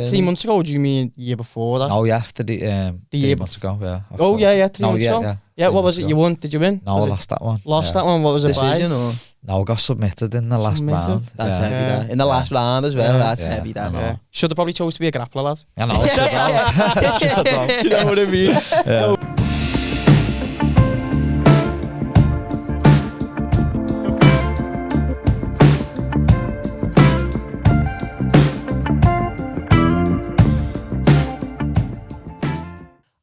that 3 months ago, or do you mean year before that? Oh yeah, after the year 3 months ago, yeah. Oh yeah, 3 months ago. Yeah, what was it? You won? Did you win? No, I lost that one. Lost that one. What was it? Decision or? No, I got submitted in the last round. That's heavy. That in the last round as well. That's heavy. That. Yeah. Should have probably chose to be a grappler, lad. I know. Do you know what I mean? Yeah.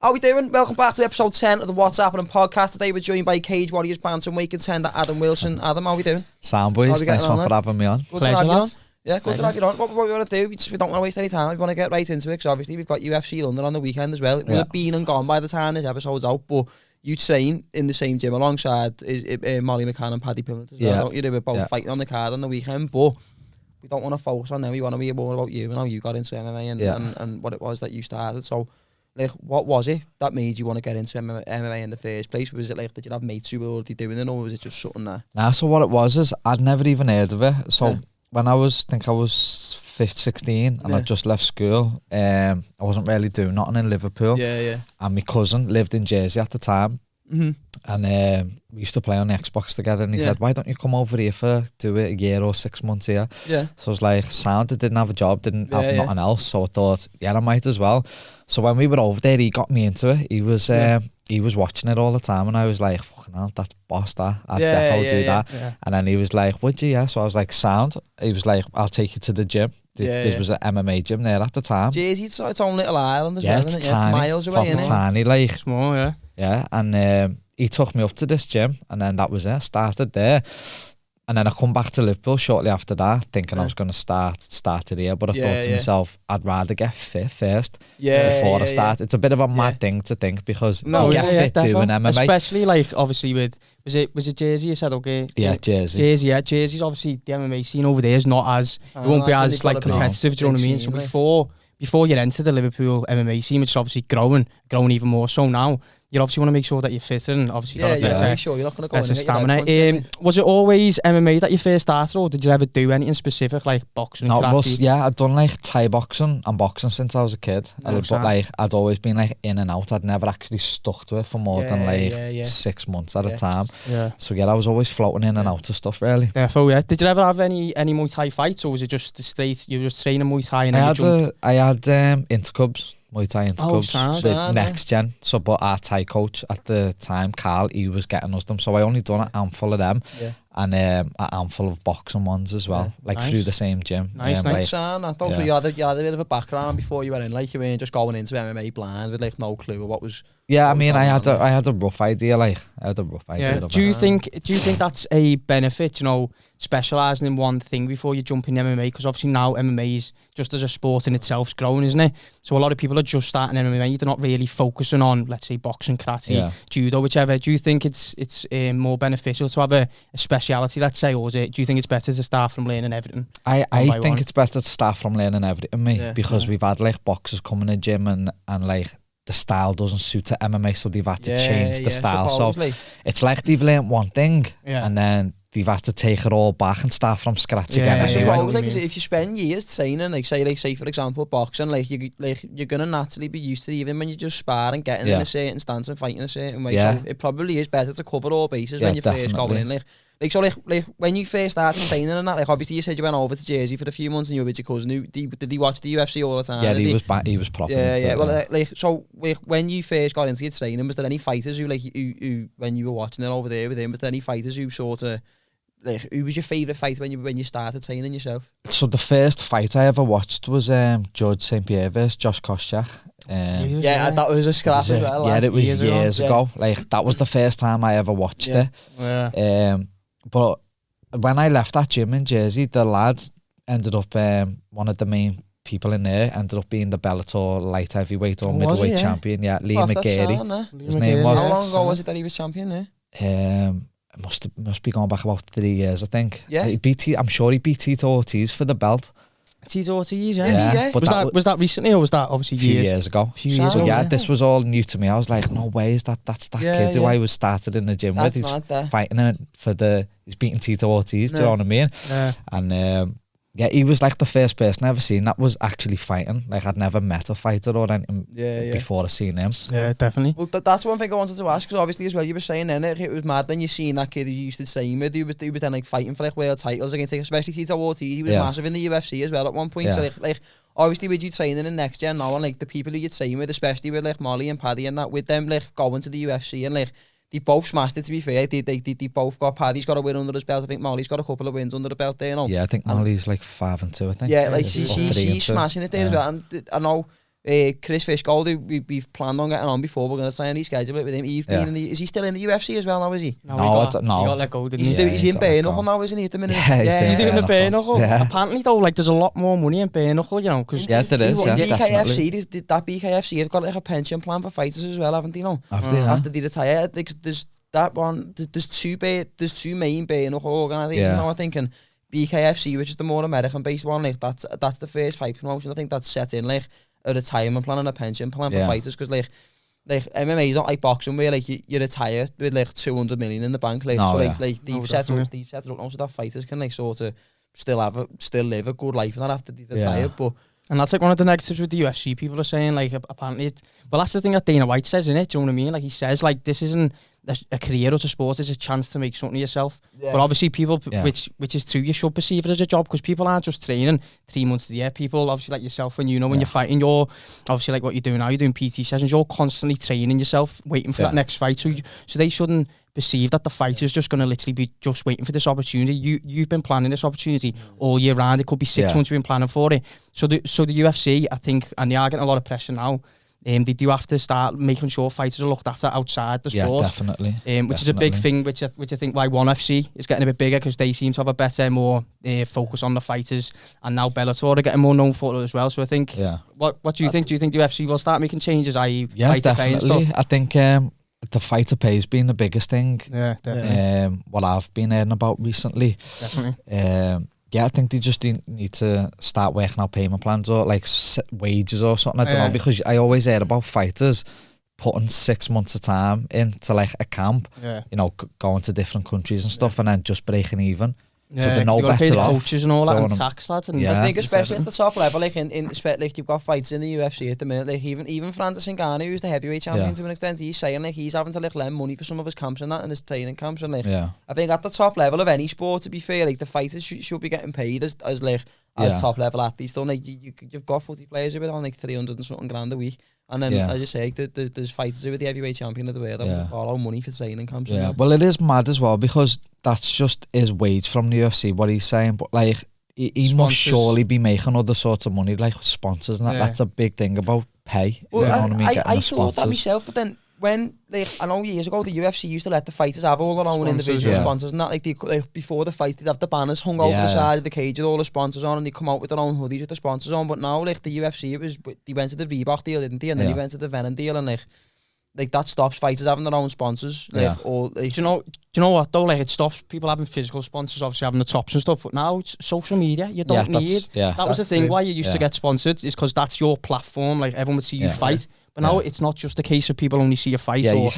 How we doing? Welcome back to episode 10 of the What's Happening podcast. Today we're joined by Cage Warriors bantamweight contender Adam Wilson. Adam, how we doing? Sound boys, thanks for having me on. Good to have you on. Yeah, good to have you on. What we want to do, we don't want to waste any time. We want to get right into it because obviously we've got UFC London on the weekend as well. It will have been and gone by the time this episode's out, but you train in the same gym alongside Molly Mcann and Paddy Pimblett as well, don't you? They were both fighting on the card on the weekend, but we don't want to focus on them. We want to hear more about you and how you got into MMA and what it was that you started. So, like, what was it that made you want to get into MMA in the first place? Was it like, did you have mates who were already doing it, or was it just something that... Nah, so what it was is, I'd never even heard of it. So when I was 16 and I just left school, I wasn't really doing nothing in Liverpool. And my cousin lived in Jersey at the time. And we used to play on the Xbox together, and he said, why don't you come over here do it a year or 6 months here? So I was like, sound, I didn't have a job, didn't have nothing else, so I thought, I might as well. So when we were over there, he got me into it. He was watching it all the time, and I was like, fucking hell, that's boss, that. I'd definitely do that. And then he was like, would you? Yeah. So I was like, sound. He was like, I'll take you to the gym. This was an MMA gym there at the time. Jersey, it's its own little island as well, isn't it? Tiny, miles away, isn't it? Tiny, like. Small, Yeah, and he took me up to this gym, and then that was it. Started there, and then I come back to Liverpool shortly after that, thinking I was going to start it here. But I thought to myself, I'd rather get fit first before I start. It's a bit of a mad thing to think because you get fit doing MMA, especially like obviously with was it Jersey? You said okay. Yeah, Jersey. Jersey's obviously the MMA scene over there is not as it won't be as like competitive. Do you know what I mean? So before you enter the Liverpool MMA scene, which is obviously growing even more so now, you obviously want to make sure that you're fit and obviously got a better, sure you're not going to go in and stamina. Was it always MMA that you first started, or did you ever do anything specific like boxing and karate? I'd done like Thai boxing and boxing since I was a kid. But like I'd always been like in and out. I'd never actually stuck to it for more than like 6 months at a time. So I was always floating in and out of stuff really. Did you ever have any Muay Thai fights, or was it just straight you were just training Muay Thai and I had intercubs. Muay Thai intercubs with Next Gen. So, but our Thai coach at the time, Carl, he was getting us them. So I only done a handful of them and a handful of boxing ones as well, through the same gym. Nice. So you had a bit of a background before you went in, like you weren't just going into MMA blind with like no clue of what was. Yeah, I mean, I had a rough idea. Do you think that's a benefit? You know, specialising in one thing before you jump in MMA, because obviously now MMA is just as a sport in itself is growing, isn't it? So a lot of people are just starting MMA. They're not really focusing on, let's say, boxing, karate, judo, whichever. Do you think it's more beneficial to have a speciality, let's say, or do you think it's better to start from learning everything? I think it's better to start from learning everything, because we've had like boxers come in the gym and like the style doesn't suit to MMA, so they've had to change the style. Supposedly. So it's like they've learned one thing and then they've had to take it all back and start from scratch again. I suppose if you spend years training, like say for example boxing, you're gonna naturally be used to it, even when you just spar and getting in a certain stance and fighting a certain way. So it probably is better to cover all bases when you first go in. Like when you first started training and that, like obviously you said you went over to Jersey for a few months and you were with your cousin. Did he watch the UFC all the time? Yeah, he was proper. So when you first got into your training, was there any fighters who when you were watching it over there with him, was there any fighters who sort of like, who was your favourite fight when you started training yourself? So the first fight I ever watched was George St. Pierre versus Josh Koscheck. That was a scrap as well. Yeah, it was years ago. Like that was the first time I ever watched it. But when I left that gym in Jersey, the lad ended up one of the main people in there ended up being the Bellator light heavyweight or middleweight champion. Yeah, Lee McGarry. His name was. How long ago was it that he was champion there? It must be going back about 3 years, I think. Yeah. I'm sure he beat Tito Ortiz for the belt. Tito Ortiz, But was that recently, or was that obviously a few years ago? Yeah, this was all new to me. I was like, no way, that's that kid who I was started in the gym with. He's fighting for he's beating Tito Ortiz, do you know what I mean? Yeah. And Yeah, he was like the first person I ever seen that was actually fighting. Like, I'd never met a fighter or anything before I seen him. Yeah, definitely. Well, that's one thing I wanted to ask, because obviously as well, you were saying then, it was mad when you seen that kid who you used to train with, he was then like fighting for like world titles against, like, especially Tito Ortiz. He was massive in the UFC as well at one point. Yeah. So like obviously with you training in Next Gen now, and like the people who you're training with, especially with like Molly and Paddy and that, with them like going to the UFC, and like they both smashed it, to be fair. They both got, Paddy's got a win under his belt. I think Molly's got a couple of wins under the belt there, you know. Yeah, I think Molly's like 5-2, I think. Yeah, like she's smashing it there as well. And I know Chris Fishgold, who we've planned on getting on before, we're going to try and reschedule it with him. Is he still in the UFC as well now, is he? No, he got let go, didn't he? He's in bare knuckle now, isn't he, at the minute? Yeah, he's doing the bare knuckle. Yeah. Apparently though, like, there's a lot more money in bare knuckle, you know, because there is, BKFC, that BKFC have got like a pension plan for fighters as well, haven't they? No, after they retire, there's that one. There's two main bare knuckle organisations now, I think, and BKFC, which is the more American based one, like that's the first fight promotion. I think that's set in like a retirement plan and a pension plan for fighters, because like MMA is not like boxing where like you retire with like 200 million in the bank, like they've set it up now so that fighters can like sort of still live a good life and that after they retire. But and that's like one of the negatives with the UFC. People are saying like apparently that's the thing that Dana White says, isn't it? Do you know what I mean? Like, he says like this isn't a career or a sport, it's a chance to make something of yourself. But obviously people, which is true, you should perceive it as a job, because people aren't just training 3 months of the year. People obviously like yourself, when when you're fighting, you're obviously like what you're doing now, you're doing PT sessions, you're constantly training yourself, waiting for that next fight. So they shouldn't perceive that the fighter is just going to literally be just waiting for this opportunity. You've been planning this opportunity all year round. It could be 6 months you've been planning for it. So the UFC, I think, and they are getting a lot of pressure now. They do have to start making sure fighters are looked after outside the sport. Yeah, definitely. Which is a big thing, which I think why ONE FC is getting a bit bigger, because they seem to have a better, more focus on the fighters, and now Bellator are getting more known for it as well. So I think, what do you think? Do you think the UFC will start making changes, i.e. fighter pay and stuff? I think the fighter pay has been the biggest thing. Yeah, definitely. What I've been hearing about recently. Definitely. Yeah, I think they just need to start working out payment plans or like wages or something. I don't know, because I always hear about fighters putting 6 months of time into like a camp, you know, going to different countries and stuff, and then just breaking even. So they're no better off. Coaches and all that, and tax, lad. And I think especially at the top level, like like you've got fights in the UFC at the minute, like even Francis Ngannou, who's the heavyweight champion to an extent, he's saying like he's having to like lend money for some of his camps and that, and his training camps, and like I think at the top level of any sport, to be fair, like the fighters should be getting paid as top level athletes. Don't like you've got footy players who are on like 300 and something grand a week. And then, as you say, there's fighters who are the heavyweight champion of the world that have to borrow money for training camps. Yeah, well, it is mad as well, because that's just his wage from the UFC, what he's saying. But like, he must surely be making other sorts of money, like sponsors and that. That's a big thing about pay. Well, you know what I mean? I thought that myself, but then when, like, I know years ago, the UFC used to let the fighters have all their own individual sponsors and that. Like before the fight, they'd have the banners hung over the side of the cage with all the sponsors on, and they'd come out with their own hoodies with the sponsors on. But now, like, the UFC, they went to the Reebok deal, didn't they? And then they went to the Venom deal, and like that stops fighters having their own sponsors. Or like, do you know what though? Like, it stops people having physical sponsors, obviously having the tops and stuff. But now it's social media. You don't need. That was the thing why you used to get sponsored, is because that's your platform. Like, everyone would see you fight. But now it's not just a case of people only see a fight, or you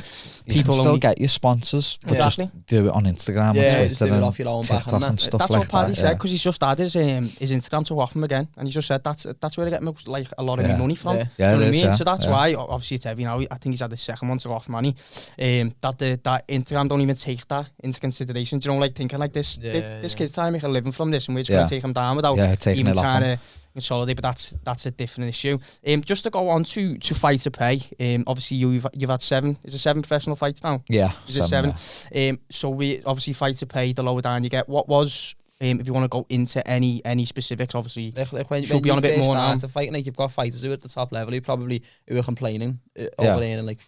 people can still get your sponsors, but just do it on Instagram and Twitter just do it off your own TikTok and stuff that's like what Paddy that. said, because he's just added his Instagram to Happenin again, and he just said that's where they get most, like, a lot of my money from. Yeah, you know what I mean? So that's why, obviously it's heavy now. I think he's had the second one to off money. That Instagram don't even take that into consideration. Do you know, like, thinking like this kid's trying to make a living from this, and we're just going to take him down without even trying to consolidate. But that's a different issue. Just to go on to fighter pay, obviously you've had 7 professional fights now. Is it 7? So we obviously fighter pay, the lower down you get. What was, if you want to go into any specifics, obviously like when be on a bit more now. To fight, like, you've got fighters who are at the top level who are complaining over earning like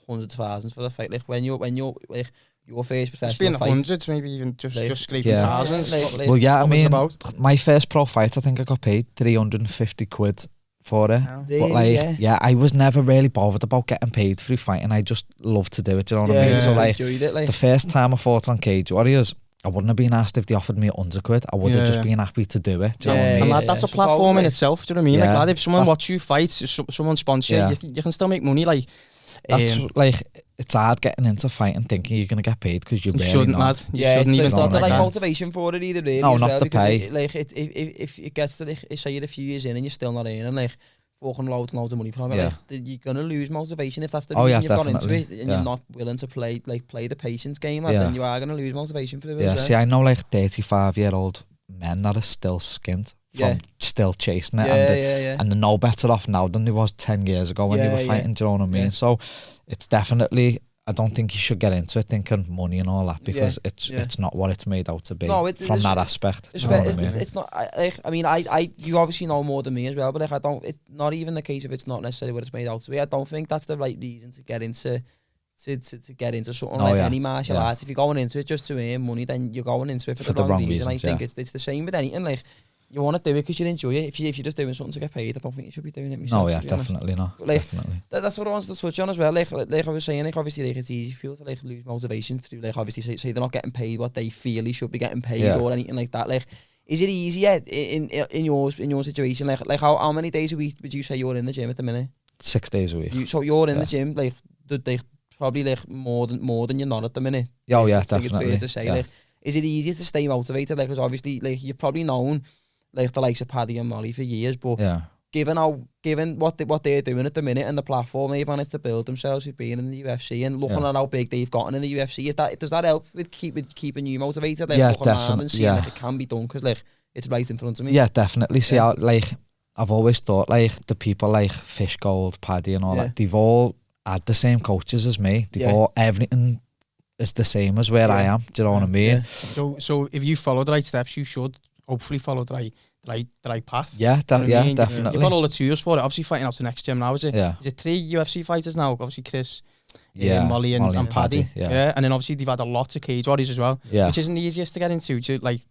hundreds of thousands for the fight. Like when you're like your first professional fight, hundreds, maybe even just scraping thousands. Well, I mean, my first pro fight, I think I got paid 350 quid for it. But like, I was never really bothered about getting paid for fighting. I just loved to do it, you know what I mean? So like, the first time I fought on Cage Warriors, I wouldn't have been asked if they offered me 100 quid. I would have just been happy to do it. Do you know what I mean? And that's a platform in itself. Do you know what I mean? Like, lad, if someone watch you fight, someone sponsor you, you can still make money. Like, That's like, it's hard getting into fighting thinking you're going to get paid because you barely shouldn't, know. lad. You shouldn't even it's not the like that. motivation for it either, really. No, as not well, the pay. If it gets to, say you're a few years in and you're still not in, and like, fucking loads and loads of money from it, you're going to lose motivation if that's the reason you've gone into it, and you're not willing to play the patience game, then you are going to lose motivation for it. Yeah, see, I know like 35-year-old men that are still skint from still chasing it, and they're no better off now than they was 10 years ago when they were fighting, do you know what I mean? So it's definitely, I don't think you should get into it thinking money and all that, because it's not what it's made out to be from that aspect. It's not, you obviously know more than me as well, but like, it's not even the case if it's not necessarily what it's made out to be. I don't think that's the right reason to get into to get into something any martial arts. If you're going into it just to earn money, then you're going into it for the wrong reason. I think it's the same with anything. Like, you want to do it because you enjoy it. If you're just doing something to get paid, I don't think you should be doing it myself. No, definitely not. Like, definitely. That's what I wanted to touch on as well. Like I was saying, like, obviously, like, it's easy for people to like lose motivation through, like, obviously say they're not getting paid what they feel they should be getting paid or anything like that. Like, is it easier in your situation? Like how many days a week would you say you're in the gym at the minute? 6 days a week. So you're in the gym, like, they probably like more than you're not at the minute. Oh yeah, I think definitely. it's fair to say. Like, is it easier to stay motivated? Like, because obviously, like, you've probably known like the likes of Paddy and Molly for years, but given what they're doing at the minute and the platform they've managed to build themselves with being in the UFC and looking at how big they've gotten in the UFC, does that help with keeping you motivated? Like, looking around and seeing like it can be done because like it's right in front of me. Yeah, definitely. See, I've always thought like the people like Fish Gold, Paddy and all that, they've all had the same coaches as me. They've all, everything is the same as where I am. Do you know what I mean? So if you follow the right steps, you should hopefully follow the right path. Yeah, definitely. You've got all the tools for it. Obviously, fighting out the next gym now, is it? Yeah. Is it 3 UFC fighters now? Obviously, Chris, Molly and Paddy. Yeah. And then obviously they've had a lot of cage warriors as well. Yeah. Which isn't the easiest to get into. Like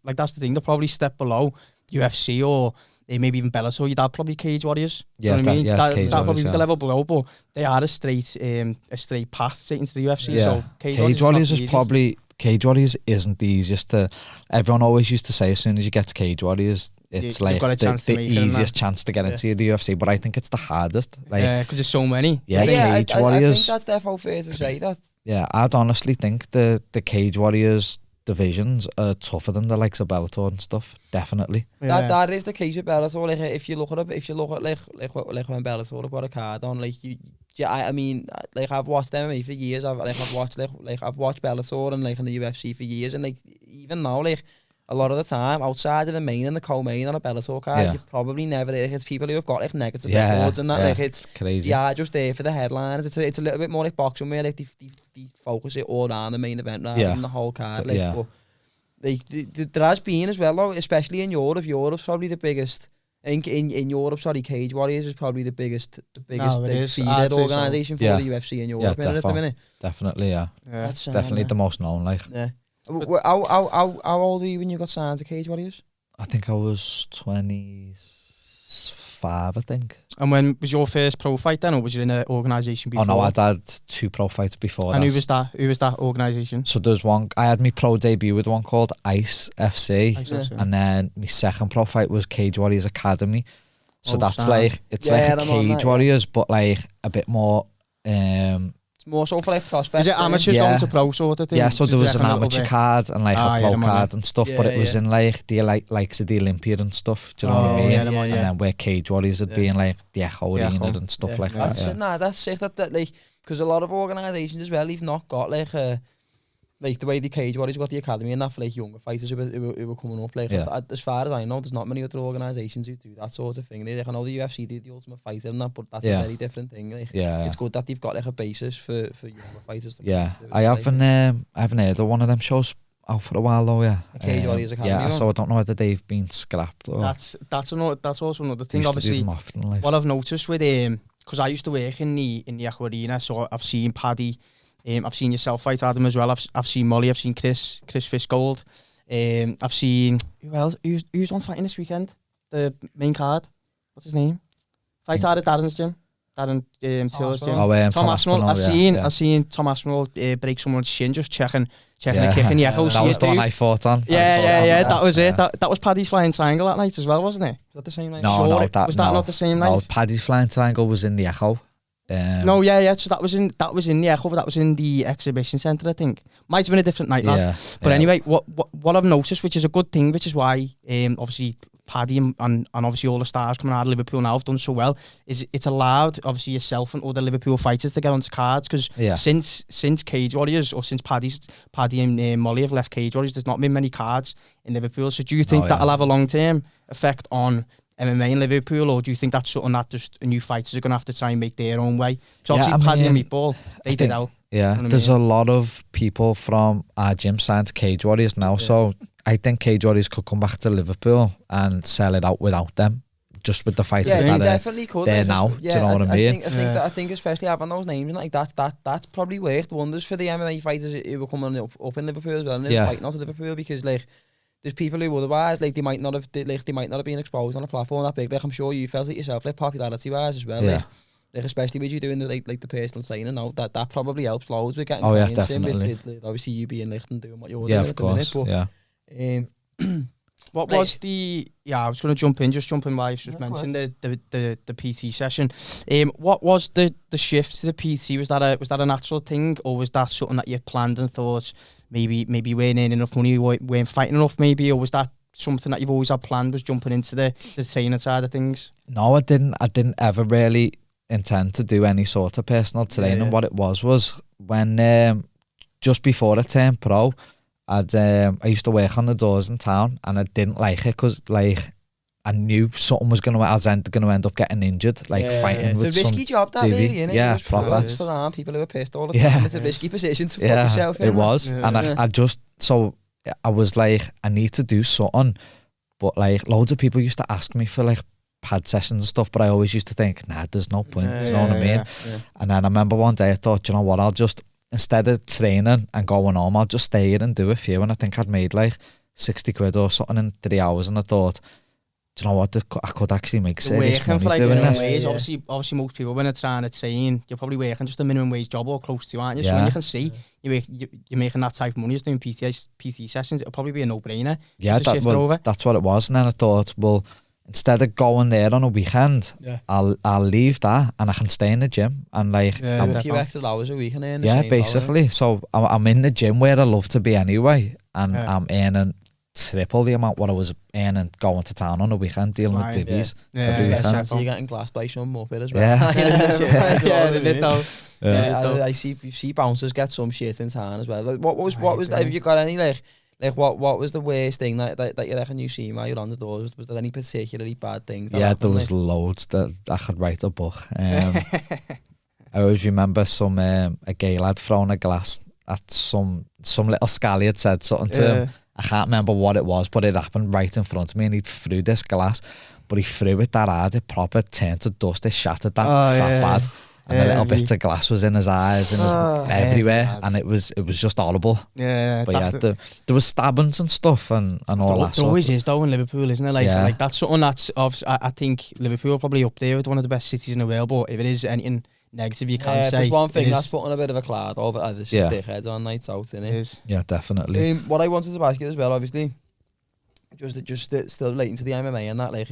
that's the thing. They're probably step below UFC or maybe even Bellator. You'd have probably cage warriors. Yeah, you know what I mean? That probably the level below, but they are a straight path straight into the UFC. Yeah. So cage warriors is probably. Cage Warriors isn't the easiest to... Everyone always used to say as soon as you get to Cage Warriors, it's like the easiest chance to get into the UFC, but I think it's the hardest. Like, because there's so many. Yeah, Cage Warriors... I think that's definitely fair to say that. Yeah, I'd honestly think the Cage Warriors divisions are tougher than the likes of Bellator and stuff, definitely. Yeah. That is the case with Bellator. Like, if you look at like when Bellator have got a card on, like I mean, like I've watched MMA for years. I've watched Bellator and like in the UFC for years, and like even now, like a lot of the time outside of the main and the co-main on a Bellator card, you've probably never. Like, it's people who have got like negative records and that. Like it's crazy. Yeah, just there for the headlines. It's a little bit more like boxing where like they focus it all around the main event rather than the whole card. Like, but like there has been as well, though, especially in Europe. Europe's probably the biggest. In Europe, Cage Warriors is probably the biggest feeder organisation for the UFC in Europe at the minute. Definitely, It's definitely the most known, like. Yeah. How old were you when you got signed to Cage Warriors? I think I was 25, I think. And when was your first pro fight then, or was you in an organisation before? Oh no, I'd had 2 pro fights before. And who was that organisation? So there's one, I had my pro debut with one called Ice FC, and then my second pro fight was Cage Warriors Academy. So that's like, it's like a Cage Warriors, but like a bit more... It's more so for like prospects. Is it amateurs going to pro sort of thing? Yeah, so there was an amateur card and like a pro card and stuff, but it was in like the likes of the Olympia and stuff, do you know what I mean? And then where Cage Warriors would be in like the Echo Arena and stuff like that. That's sick, that like, because a lot of organisations as well, they've not got like the way the Cage Warriors got the academy and that for like younger fighters who were coming up. Like, as far as I know, there's not many other organisations who do that sort of thing. Like, I know the UFC do the Ultimate Fighter and that, but that's a very different thing. Like, it's good that they've got like a basis for younger fighters. To I haven't heard of one of them shows out for a while though. Cage Warriors Academy. Yeah, so I don't know whether they've been scrapped. Or that's also another thing. Obviously, what I've noticed with because I used to work in the Echo Arena, so I've seen Paddy. I've seen yourself fight Adam as well. I've seen Molly. I've seen Chris Fishgold. I've seen who else? Who's on fighting this weekend? The main card. What's his name? Fights out at Darren's gym. Darren Taylor's gym. Tom Aspinall. I've seen Tom Aspinall break someone's shin just checking the kick in the Echo. That was the one I fought on. Yeah. That was it. That was Paddy's flying triangle that night as well, wasn't it? Was that the same night? No, was that not the same night? No, Paddy's flying triangle was in the Echo. No, so that was in the Echo, but that was in the exhibition centre, I think. Might have been a different night, lad. But anyway, what I've noticed, which is a good thing, which is why obviously Paddy and obviously all the stars coming out of Liverpool now have done so well, is it's allowed obviously yourself and other Liverpool fighters to get onto cards, because since Cage Warriors, or since Paddy and Molly have left Cage Warriors, there's not been many cards in Liverpool. So do you think that'll have a long-term effect on MMA in Liverpool, or do you think that's something that just new fighters are going to have to try and make their own way? Because obviously Paddy and Meatball, they did out. Yeah, you know there's a lot of people from our gym signed to Cage Warriors now, so I think Cage Warriors could come back to Liverpool and sell it out without them, just with the fighters that definitely could. There now. Do you know what I mean? I think especially having those names and like that's probably worked wonders for the MMA fighters who were coming up in Liverpool as well, and fighting out of Liverpool, because like there's people who otherwise they might not have been exposed on a platform that big. Like I'm sure you felt it yourself, like popularity wise as well. Like especially with you doing the personal training now, that probably helps loads with getting clients in. With obviously you being Licht and doing what you're doing. Of course. What was the? I was going to jump in while you just mentioned the PT session. What was the shift to the PT? Was that a natural thing, or was that something that you planned and thought maybe you weren't earning enough money, weren't fighting enough maybe, or was that something that you've always had planned, was jumping into the training side of things? No, I didn't ever really intend to do any sort of personal training. What it was when just before I turned pro, I used to work on the doors in town, and I didn't like it because like I knew something was I was going to end up getting injured, fighting with some. It's a risky job, that really, isn't it? Yeah, proper. Around people who are pissed all the time. It's a risky position to put yourself in. It was, and I was like, I need to do something, but like loads of people used to ask me for like pad sessions and stuff, but I always used to think, nah, there's no point. You know what I mean? And then I remember one day I thought, you know what, I'll just, instead of training and going home, I'll just stay here and do a few. And I think I'd made like 60 quid or something in 3 hours, and I thought, do you know what, I could actually make serious money doing this. Obviously most people, when they're trying to train, you're probably working just a minimum wage job or close to, aren't you? So when you can see you're making that type of money, just doing PT sessions, it'll probably be a no-brainer. Yeah, that's what it was. And then I thought, well, instead of going there on a weekend, I'll leave that and I can stay in the gym and like a few extra hours a week and earn the same basically dollar. So I'm in the gym where I love to be anyway, and I'm earning triple the amount what I was earning going to town on a weekend dealing with divvies every weekend. So you're getting glassed by some muppet as well. I see bouncers get some shit in town as well. Like, what was that? Have you got any like what was the worst thing that you reckon you seen while you're on the doors? Was there any particularly bad things? There was loads that I could write a book. I always remember a gay lad throwing a glass at some little scally had said something to him. I can't remember what it was, but it happened right in front of me, and he threw this glass, but he threw it that hard, it proper turned to dust, it shattered that bad. And a little bit of glass was in his eyes and everywhere, and it was just horrible. But there was stabbings and stuff and all that. There always is though in Liverpool, isn't it? Like that's something that's I think Liverpool are probably up there with one of the best cities in the world. But if it is anything negative, you can't say. There's one thing that's putting a bit of a cloud over this dickheads on nights out, innit? Yeah, definitely. What I wanted to ask you as well, obviously, just still relating to the MMA and that, like,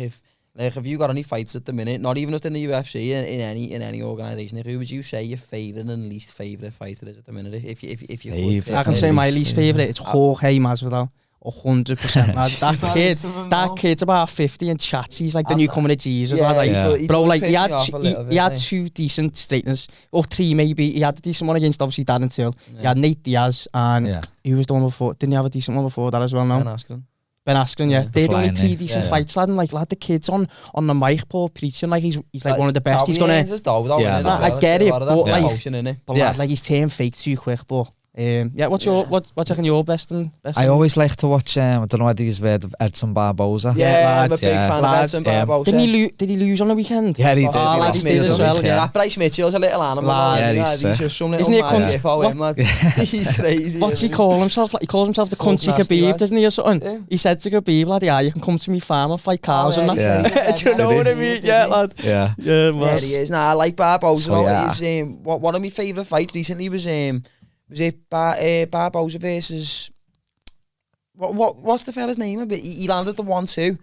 have you got any fights at the minute? Not even just in the UFC, in any organisation. Who would you say your favourite and least favourite fighter is at the minute? If you I can say my least favourite. It's Jorge Masvidal. 100%. That kid's about 50 and chatty. He's like the newcomer to Jesus. Bro, like he had two decent straighteners, or three maybe. He had a decent one against obviously Darren Till. He had Nate Diaz, and he was the one before. Didn't he have a decent one before that as well? No. Ben Askren, They're only three decent fights, lad. And like, the kid's on the mic, Paul, preaching like he's like one of the best. He's gonna. I get it, but like he's turned fake too quick, but. What's your best? I always like to watch. I don't know whether you've heard of Edson Barboza. I'm a big fan of Edson Barboza. Did he lose on the weekend? Yeah, he did. That Bryce Mitchell's a little animal. He's just some little man. He's crazy. What's he call himself? Like he calls himself the country Khabib, doesn't he, or something? He said to Khabib, lad, you can come to me farm and fight cows and that. Do you know what I mean? Yeah, lad. Yeah, there he is. Nah, I like Barboza. One of my favourite fights recently was it Barboza versus what's the fella's name? He landed the 1-2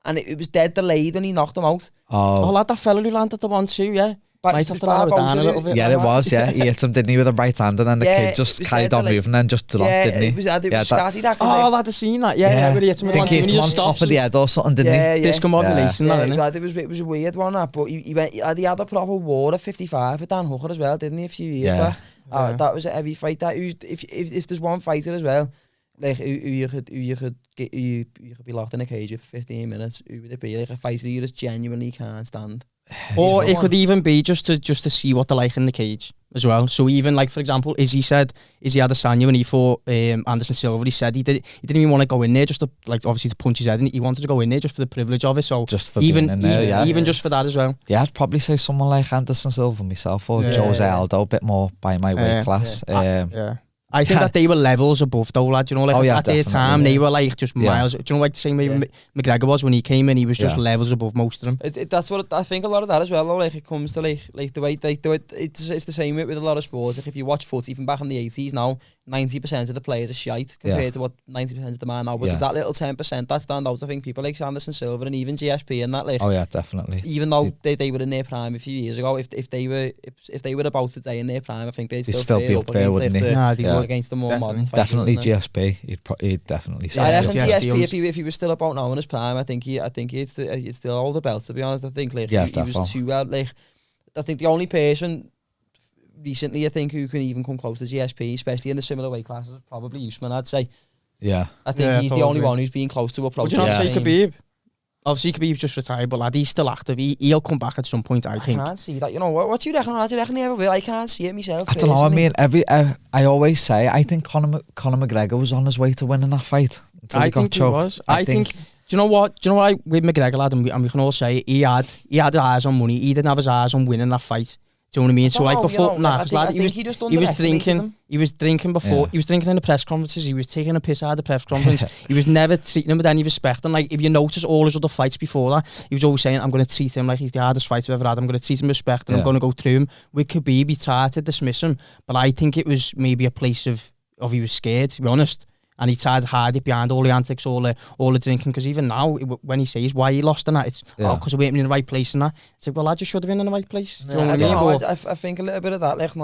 and it was dead delayed when he knocked him out. Oh lad, that fella who landed the 1-2, Might have to narrow it down a little bit. Yeah, it was, yeah. He hit him, didn't he, with the right hand, and then the kid just carried on moving and then just dropped, didn't he? It was scatty that. Oh, I'd have seen that. Yeah, where he hit him with I think he hit him on top of the head or something, didn't he? Discombobulation, that, innit? It was a weird one, that, but he had a proper war at 55 with Dan Hooker as well, didn't he, a few years back? That was a heavy fight. That if there's one fighter as well, like who you could be locked in a cage with for 15 minutes, who would it be? Like a fighter you just genuinely can't stand. Or it could even be just to see what they're like in the cage as well. So even like, for example, Izzy Adesanya, when he fought Anderson Silva, he said he didn't even want to go in there just to, like, obviously to punch his head in. He wanted to go in there just for the privilege of it. So just for being in there, even just for that as well. Yeah, I'd probably say someone like Anderson Silva myself, or Jose Aldo, a bit more by my weight class. I think that they were levels above though, lad. You know, like at their time, they were like just miles. Do you know, like the same way McGregor was when he came in? He was just levels above most of them. That's what I think. A lot of that as well, though. Like it comes to like the way they do it. It's the same with a lot of sports. Like if you watch footy from back in the 80s, now 90% of the players are shite compared to what 90% of them are now. But there's that little 10% that stand out. I think people like Anderson Silva and even GSP and that. Like, oh yeah, definitely. Even though they were in their prime a few years ago, if they were about today in their prime, I think they'd still be up there, wouldn't they? Against the more modern fighters. Definitely GSP. He'd definitely say. I reckon GSP, if he was still about now in his prime, I think he'd still hold the belt. To be honest, I think like he was too well. Like I think the only person recently, I think, who can even come close to GSP, especially in the similar weight classes, is probably Usman, I'd say. Yeah. I think he's the only one who's been close to approaching. Would you not say Khabib? Obviously, Khabib's just retired, but lad, he's still active. He'll come back at some point, I think. I can't see that. You know, what do you reckon? How do you reckon he ever will? I can't see it myself. I don't know. I mean, I always say, I think Conor McGregor was on his way to winning that fight. I think he was. I think. Do you know what? With McGregor, lad, and we can all say he had his eyes on money. He didn't have his eyes on winning that fight. Do you know what I mean? So like before, he was drinking before. He was drinking in the press conferences. He was taking a piss out of the press conference. He was never treating him with any respect. And like, if you notice all his other fights before that, he was always saying, "I'm going to treat him like he's the hardest fighter I've ever had. I'm going to treat him with respect, and I'm going to go through him." With Khabib, he tried to dismiss him, but I think it was maybe a place of he was scared, to be honest. And he tried to hide it behind all the antics, all the drinking. Because even now, when he says why he lost in that, it's because we weren't in the right place and that. It's like, well, I just should have been in the right place. Do you know what I mean? I think a little bit of that, like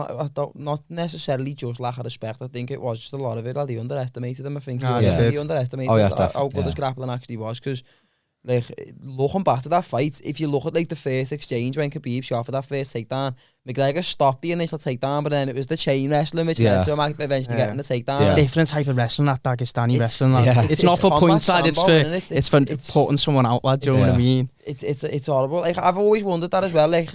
not necessarily just lack of respect. I think it was just a lot of it. He underestimated him. I think he underestimated how good his grappling actually was. Because like looking back to that fight, if you look at like the first exchange when Khabib shot for that first takedown, McGregor stopped the initial takedown, but then it was the chain wrestling which led to him eventually getting the takedown. Different type of wrestling, that Dagestani wrestling. It's not for point side. It's for putting someone out, lad. Do you know what I mean? It's horrible. Like I've always wondered that as well. Like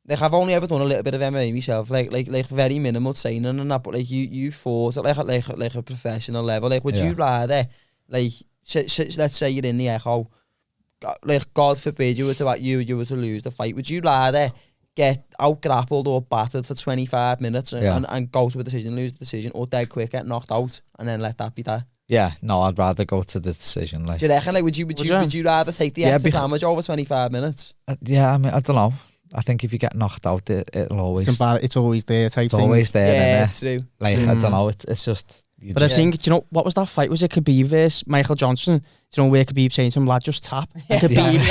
I've only ever done a little bit of MMA myself. Like very minimal training and that. But like you fought at like a professional level. Like would you rather like let's say you're in the Echo, like God forbid you were to lose the fight, would you rather get out grappled or battered for 25 minutes and go to a decision, lose the decision, or dead quick get knocked out and then let that be that? Yeah, no, I'd rather go to the decision. Like, do you reckon? Like, would you rather take the extra damage over 25 minutes? Yeah, I mean, I don't know. I think if you get knocked out, it'll always. It's always there. Type it's thing. Always there. Yeah, it's true. Like I don't know. It's just. But I think, do you know what was that fight? Was it Khabib versus Michael Johnson? Do you know where Khabib saying to him, lad, just tap? And Khabib's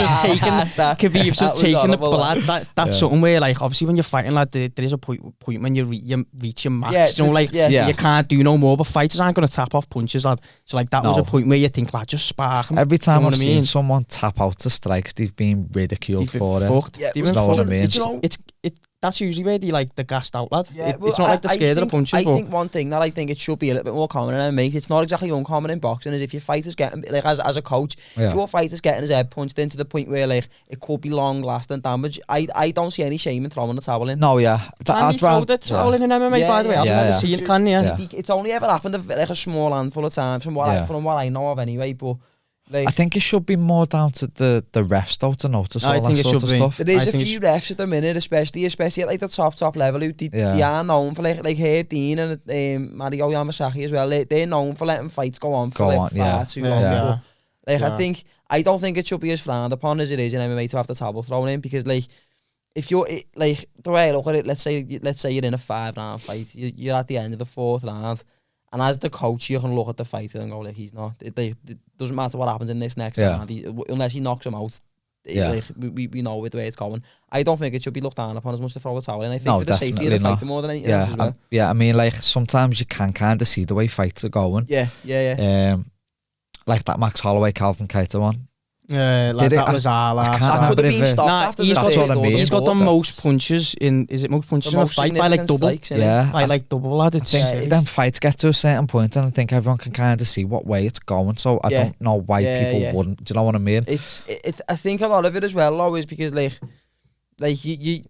just taking the blood. That's something where, like, obviously when you're fighting, lad, there is a point when you reach your max. You can't do no more. But fighters aren't going to tap off punches, lad. So like that was a point where you think, lad, just spark him. Every time I've seen someone tap out to strikes, they've been ridiculed for it. You know what I mean? That's usually where they gassed out, lad. It's not like they're scared of the punches. I think one thing that I think it should be a little bit more common in MMA, it's not exactly uncommon in boxing, is if your fighter's getting, like as a coach, if your fighter's getting his head punched into the point where like it could be long lasting damage, I don't see any shame in throwing the towel in. No, yeah. Can you throw the towel in MMA, by the way? I've never seen it, can you? It's only ever happened like a small handful of times from what I know of anyway, but like, I think it should be more down to the refs though to notice all that sort of stuff. There is a few refs at the minute, especially at like the top level, who they are known for like Herb Dean and Mario Yamasaki as well. They're known for letting fights go on for far too long. But, I don't think it should be as frowned upon as it is in MMA to have the towel thrown in, because like if you're like the way I look at it, let's say you're in a 5-round fight, you're at the end of the 4th round. And as the coach, you can look at the fighter and go, like, he's not. It doesn't matter what happens in this next round. Unless he knocks him out, like, we know with the way it's going. I don't think it should be looked down upon as much to throw the towel in. I think for the safety of the fighter more than anything else as well. I mean, like, sometimes you can kind of see the way fights are going. Like that Max Holloway, Calvin Keita one. Yeah, like that was our last. That could have been stopped after the that's what I mean. He's got the most punches in. Is it most punches in a fight by like double? By like double. Lad, then fights get to a certain point, and I think everyone can kind of see what way it's going. So I don't know why people wouldn't. Do you know what I mean? I think a lot of it as well, though, is because like you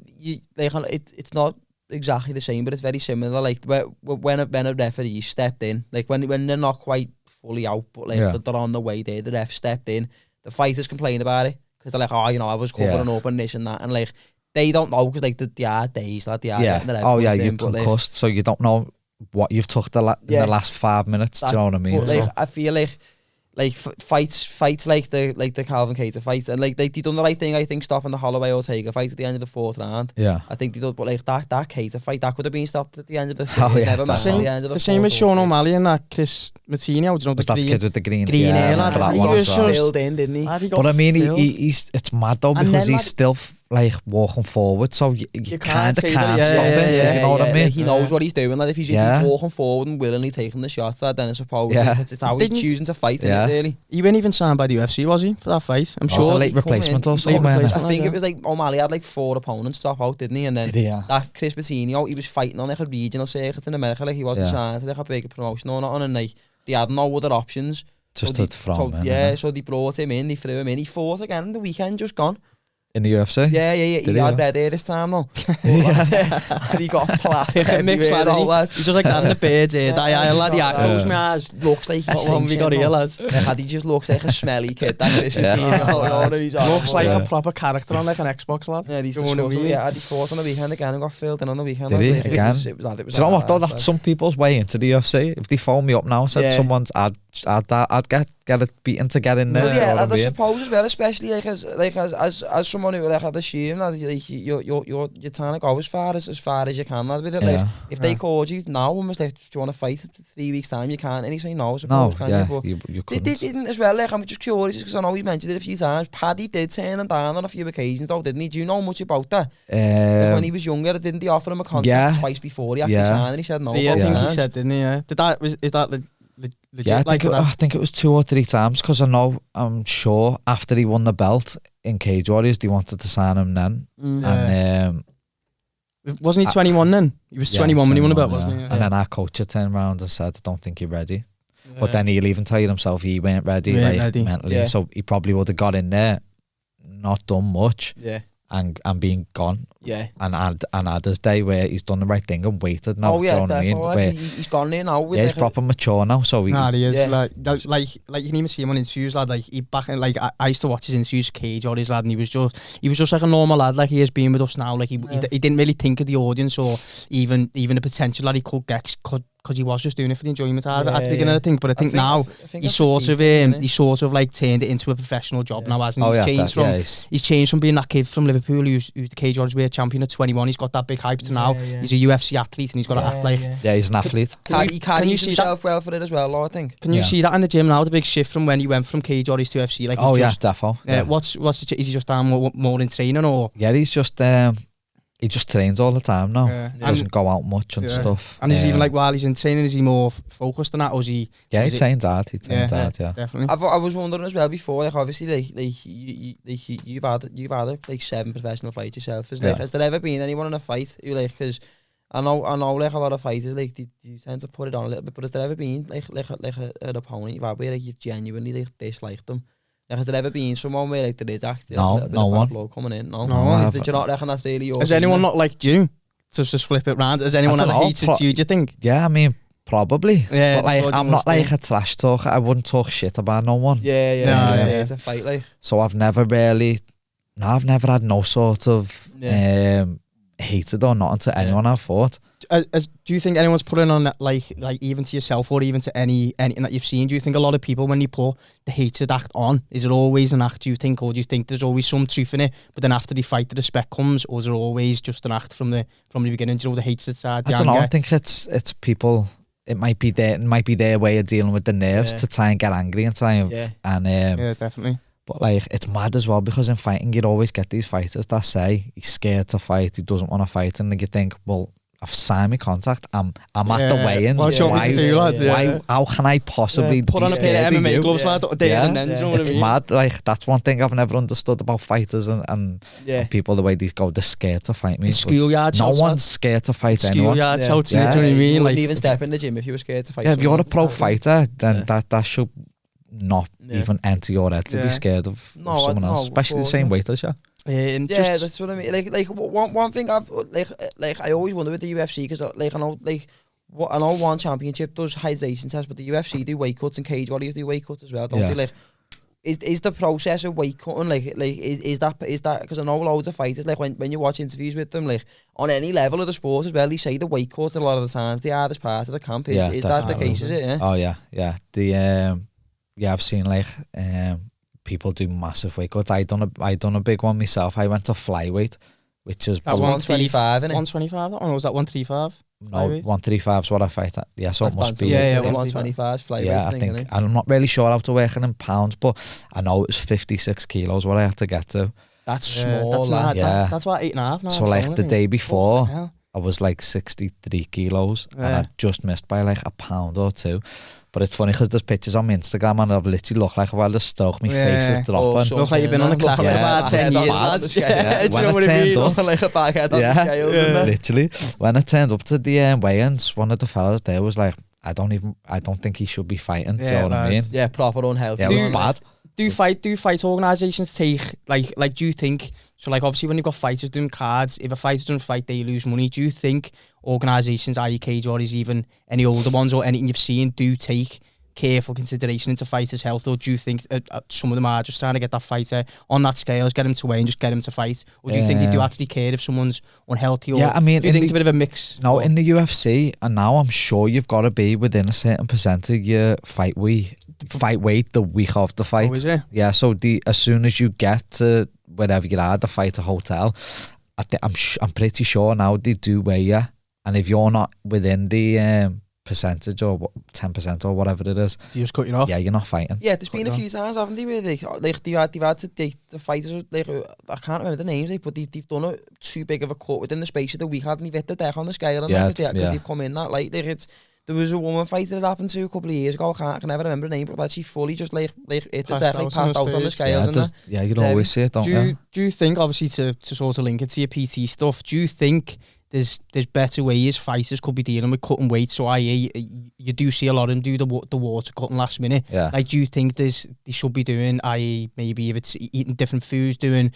like it's not exactly the same, but it's very similar. Like when a referee stepped in, like when they're not quite fully out, but like they're on the way there, the ref stepped in. The fighters complain about it because they're like, oh, you know, I was covering up and this and that, and like they don't know because like they are days, like they are getting the ref you're concussed, so you don't know what you've took in the last 5 minutes. Do you know what I mean? But, like, I feel like fights like the Calvin Keita fight, and like they done the right thing, I think, stopping the Holloway Ortega fight at the end of the 4th round. Yeah, I think they did, but like that Keita fight, that could have been stopped at the end of the the same as Sean O'Malley and that Chris Martino. Do you know that kid with the green hair? He was filled in, didn't he? But I mean, he's it's mad though, because he's still like walking forward, so you kind of can't stop it. You know what I mean? He knows what he's doing. Like if he's walking forward and willingly taking the shots, then I suppose it's how he's choosing to fight. Really, he wasn't even signed by the UFC, was he, for that fight? I'm sure. It was a late replacement or something. I think it was like O'Malley had like 4 opponents top out, didn't he? And then that Chris Martino, he was fighting on like a regional circuit in America, like he wasn't signed to like a big promotion or nothing, and like they had no other options. Just so they brought him in, they threw him in. He fought again the weekend just gone. In the UFC? Yeah. He had red hair this time though. And he got plastic everywhere. He's just like that in the beard here. Lad, he close my eyes. Looks like what one we got here, lads. He just looks like a smelly kid. That Chris Martino. Looks like a proper character on like an Xbox, lad. Yeah, he's disgusting. Yeah, he fought on the weekend again and got filled in on the weekend. Did he? Again? Do you know what though? That's some people's way into the UFC. If they phone me up now and said someone's I'd get it beaten to get in there. Well, yeah, I suppose as well, especially as someone who like had assumed that like you're trying to go as far as you can, lad, with it. Like if they called you now, almost like, do you want to fight for 3 weeks time? You can't, and you say no, I suppose, can you? But you couldn't. They didn't as well. Like I'm just curious because I know we mentioned it a few times. Paddy did turn him down on a few occasions, though, didn't he? Do you know much about that? Like when he was younger, didn't they offer him a contract twice before he actually signed, and he said no. Yeah, I think he said, didn't he? Yeah. Is that legit? Yeah, I think it was 2 or 3 times, because I'm sure after he won the belt in Cage Warriors, they wanted to sign him then. And wasn't he 21 then? He was 21 when he won the belt, wasn't he? And then our coach turned around and said, I don't think you're ready. But then he'll even tell you himself he weren't ready, mentally. So he probably would have got in there, not done much, and been gone. And had his day where he's done the right thing and waited now. Do you know what I mean? Where he's gone in now. He's proper mature now. So he is. Like you can even see him on interviews, lad. Like he back in, like I used to watch his interviews, Cage or his lad, and he was just like a normal lad, like he has been with us now. Like he didn't really think of the audience or even the potential that he could get, because he was just doing it for the enjoyment out of it at the beginning, I think. But I think now he sort of like turned it into a professional job now, hasn't he? He's changed from being that kid from Liverpool who's the Cage Warriors World Champion at 21. He's got that big hype to now. He's a UFC athlete and he's got to act like. Yeah, he's an athlete. He carries himself well for it as well, I think. Can you see that in the gym now? The big shift from when he went from Cage Warriors to UFC. Like, defo. Is he just down more in training or? Yeah, he's just. He just trains all the time now. He doesn't go out much and stuff. And is he even like, while he's in training, is he more focused on that, or is he? Yeah, he trains hard. Definitely. I was wondering as well before, like obviously, you've had like 7 professional fights yourself. Has there ever been anyone in a fight who like? Because I know like a lot of fighters like they tend to put it on a little bit, but has there ever been like an opponent you've had where like you've genuinely like disliked them? Like, has there ever been someone where like there is actually a bit of blow coming in? No. Did you not reckon that's really your? Has anyone not liked you? Just flip it round. Has anyone ever hated you? Do you think? Yeah, I mean probably. Yeah, but like I'm not like a trash talker. I wouldn't talk shit about no one. It's a fight like. So I've never had no sort of hated or nothing to anyone I've fought. Do you think anyone's putting on that, like even to yourself or even to anything that you've seen? Do you think a lot of people, when they put the hatred act on, is it always an act, do you think, or do you think there's always some truth in it, but then after the fight the respect comes, or is it always just an act from the beginning? Do you know, the hatred side? I don't know. I think it's people. It might be their way of dealing with the nerves to try and get angry and try and yeah, definitely. But like, it's mad as well, because in fighting you'd always get these fighters that say he's scared to fight, he doesn't want to fight, and then you think, well, I've signed my contract, I'm at the weigh-ins. Why? How can I possibly put on a pair of MMA gloves and then, you know what I mean? It's mad. Like, that's one thing I've never understood about fighters and people, the way these go, they're scared to fight me. Schoolyard. No one's scared to fight anyone. Schoolyard shouts, you know what I mean? You like, wouldn't even step in the gym if you were scared to fight. Yeah, if you're a pro fighter, then that should not even enter your head to be scared of someone else, especially the same weight as you. That's what I mean. Like one thing I've like I always wonder with the UFC, because like I know one championship does hydration tests, but the UFC do weight cuts and cage warriors do weight cuts as well, don't they? Like, is the process of weight cutting like is that because I know loads of fighters, like when you watch interviews with them, like on any level of the sport as well, they say the weight cuts a lot of the time the hardest part of the camp. Is that the case? Is it? Yeah. Oh yeah. I've seen like people do massive weight cuts. I done a big one myself. I went to flyweight, which is 125, isn't it? 125, or was that 135? No, 135 is what I fight at. Yeah, so it must be. 125 flyweight. Yeah, I think I'm not really sure how to work it in pounds, but I know it was 56 kilos what I had to get to. That's small. That's what 8.5 now. So like the day before, I was like 63 kilos, and I just missed by like a pound or two. But it's funny because there's pictures on my Instagram and I've literally looked like I've had a stroke, my face is dropping. Look like you've been on a clock for about 10 years, lads. When I turned up, like a baghead on the scales, literally. When I turned up to the weigh-ins, one of the fellas there was like, I don't think he should be fighting. Do you know what I mean? Yeah, proper unhealthy. Yeah, it was bad. Do fight organisations take like do you think, so like obviously when you've got fighters doing cards, if a fighter doesn't fight they lose money, do you think organisations, i.e. cage or even any older ones or anything you've seen, do take careful consideration into fighters' health, or do you think some of them are just trying to get that fighter on that scale, get him to weigh and just get him to fight, or do you think they do actually care if someone's unhealthy, or I mean, do you think it's a bit of a mix? No, in the UFC, and now I'm sure you've got to be within a certain percent of your fight weight the week of the fight. Oh, is it? Yeah, so as soon as you get to wherever you are, the fight, a hotel, I'm pretty sure now they do weigh you, and if you're not within the percentage or 10% or whatever it is, you just cut you off. Yeah, you're not fighting. Yeah, there's been a few times, haven't they, where they've had to the fighters, like, I can't remember the names, but they've done it too big of a cut within the space of the week, hadn't they hit the deck on the scale, and because they've come in that late. Like, there was a woman fighter that happened to a couple of years ago, I can never remember the name, but she fully just like hit the deck, like passed out on the scales. Yeah, you can always see it, don't you? Do you think, obviously to sort of link it to your PT stuff, do you think there's better ways fighters could be dealing with cutting weight? So i.e. you do see a lot of them do the water cutting last minute. Yeah. Like, do you think they should be doing, i.e. maybe if it's eating different foods, doing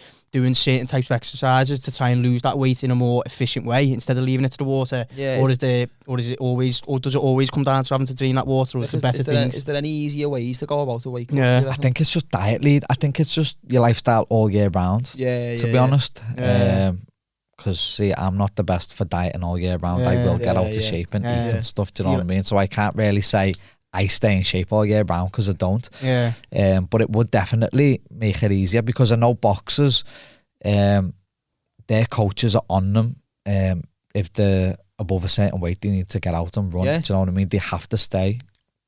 certain types of exercises to try and lose that weight in a more efficient way instead of leaving it to the water? Yeah. Or does it always come down to having to drain that water, or is there any easier ways to go about a weight cut? Yeah. I think it's just diet lead. I think it's just your lifestyle all year round. To be honest. Because see, I'm not the best for dieting all year round. I will get out of shape and eat and stuff. Do you know what I mean? So I can't really say I stay in shape all year round, because I don't. Yeah. But it would definitely make it easier, because I know boxers, their coaches are on them. If they're above a certain weight, they need to get out and run. Do you know what I mean? They have to stay.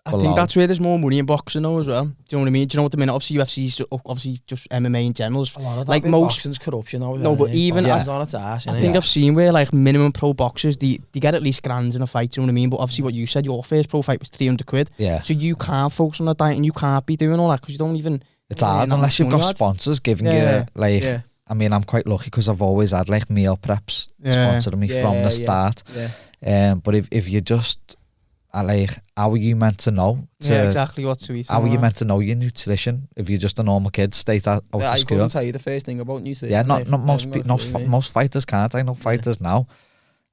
I think that's where there's more money in boxing though as well. Do you know what I mean? Do you know what I mean? Obviously UFC's obviously just MMA in general. A lot of that, like, most boxing's corruption now. No, but even on its ass, I think I've seen where like minimum pro boxers they get at least grand in a fight. Do you know what I mean? But obviously what you said, your first pro fight was 300 quid. Yeah. So you can't focus on a diet and you can't be doing all that, because you don't even. It's hard unless you've got sponsors giving you like. Yeah. I mean, I'm quite lucky because I've always had like meal preps sponsoring me from the start. Yeah. But if you just. Like, how are you meant to know? Exactly what to eat. How are you meant to know your nutrition if you're just a normal kid straight out of school? I couldn't tell you the first thing about nutrition. Yeah, not most fighters can't. I know fighters now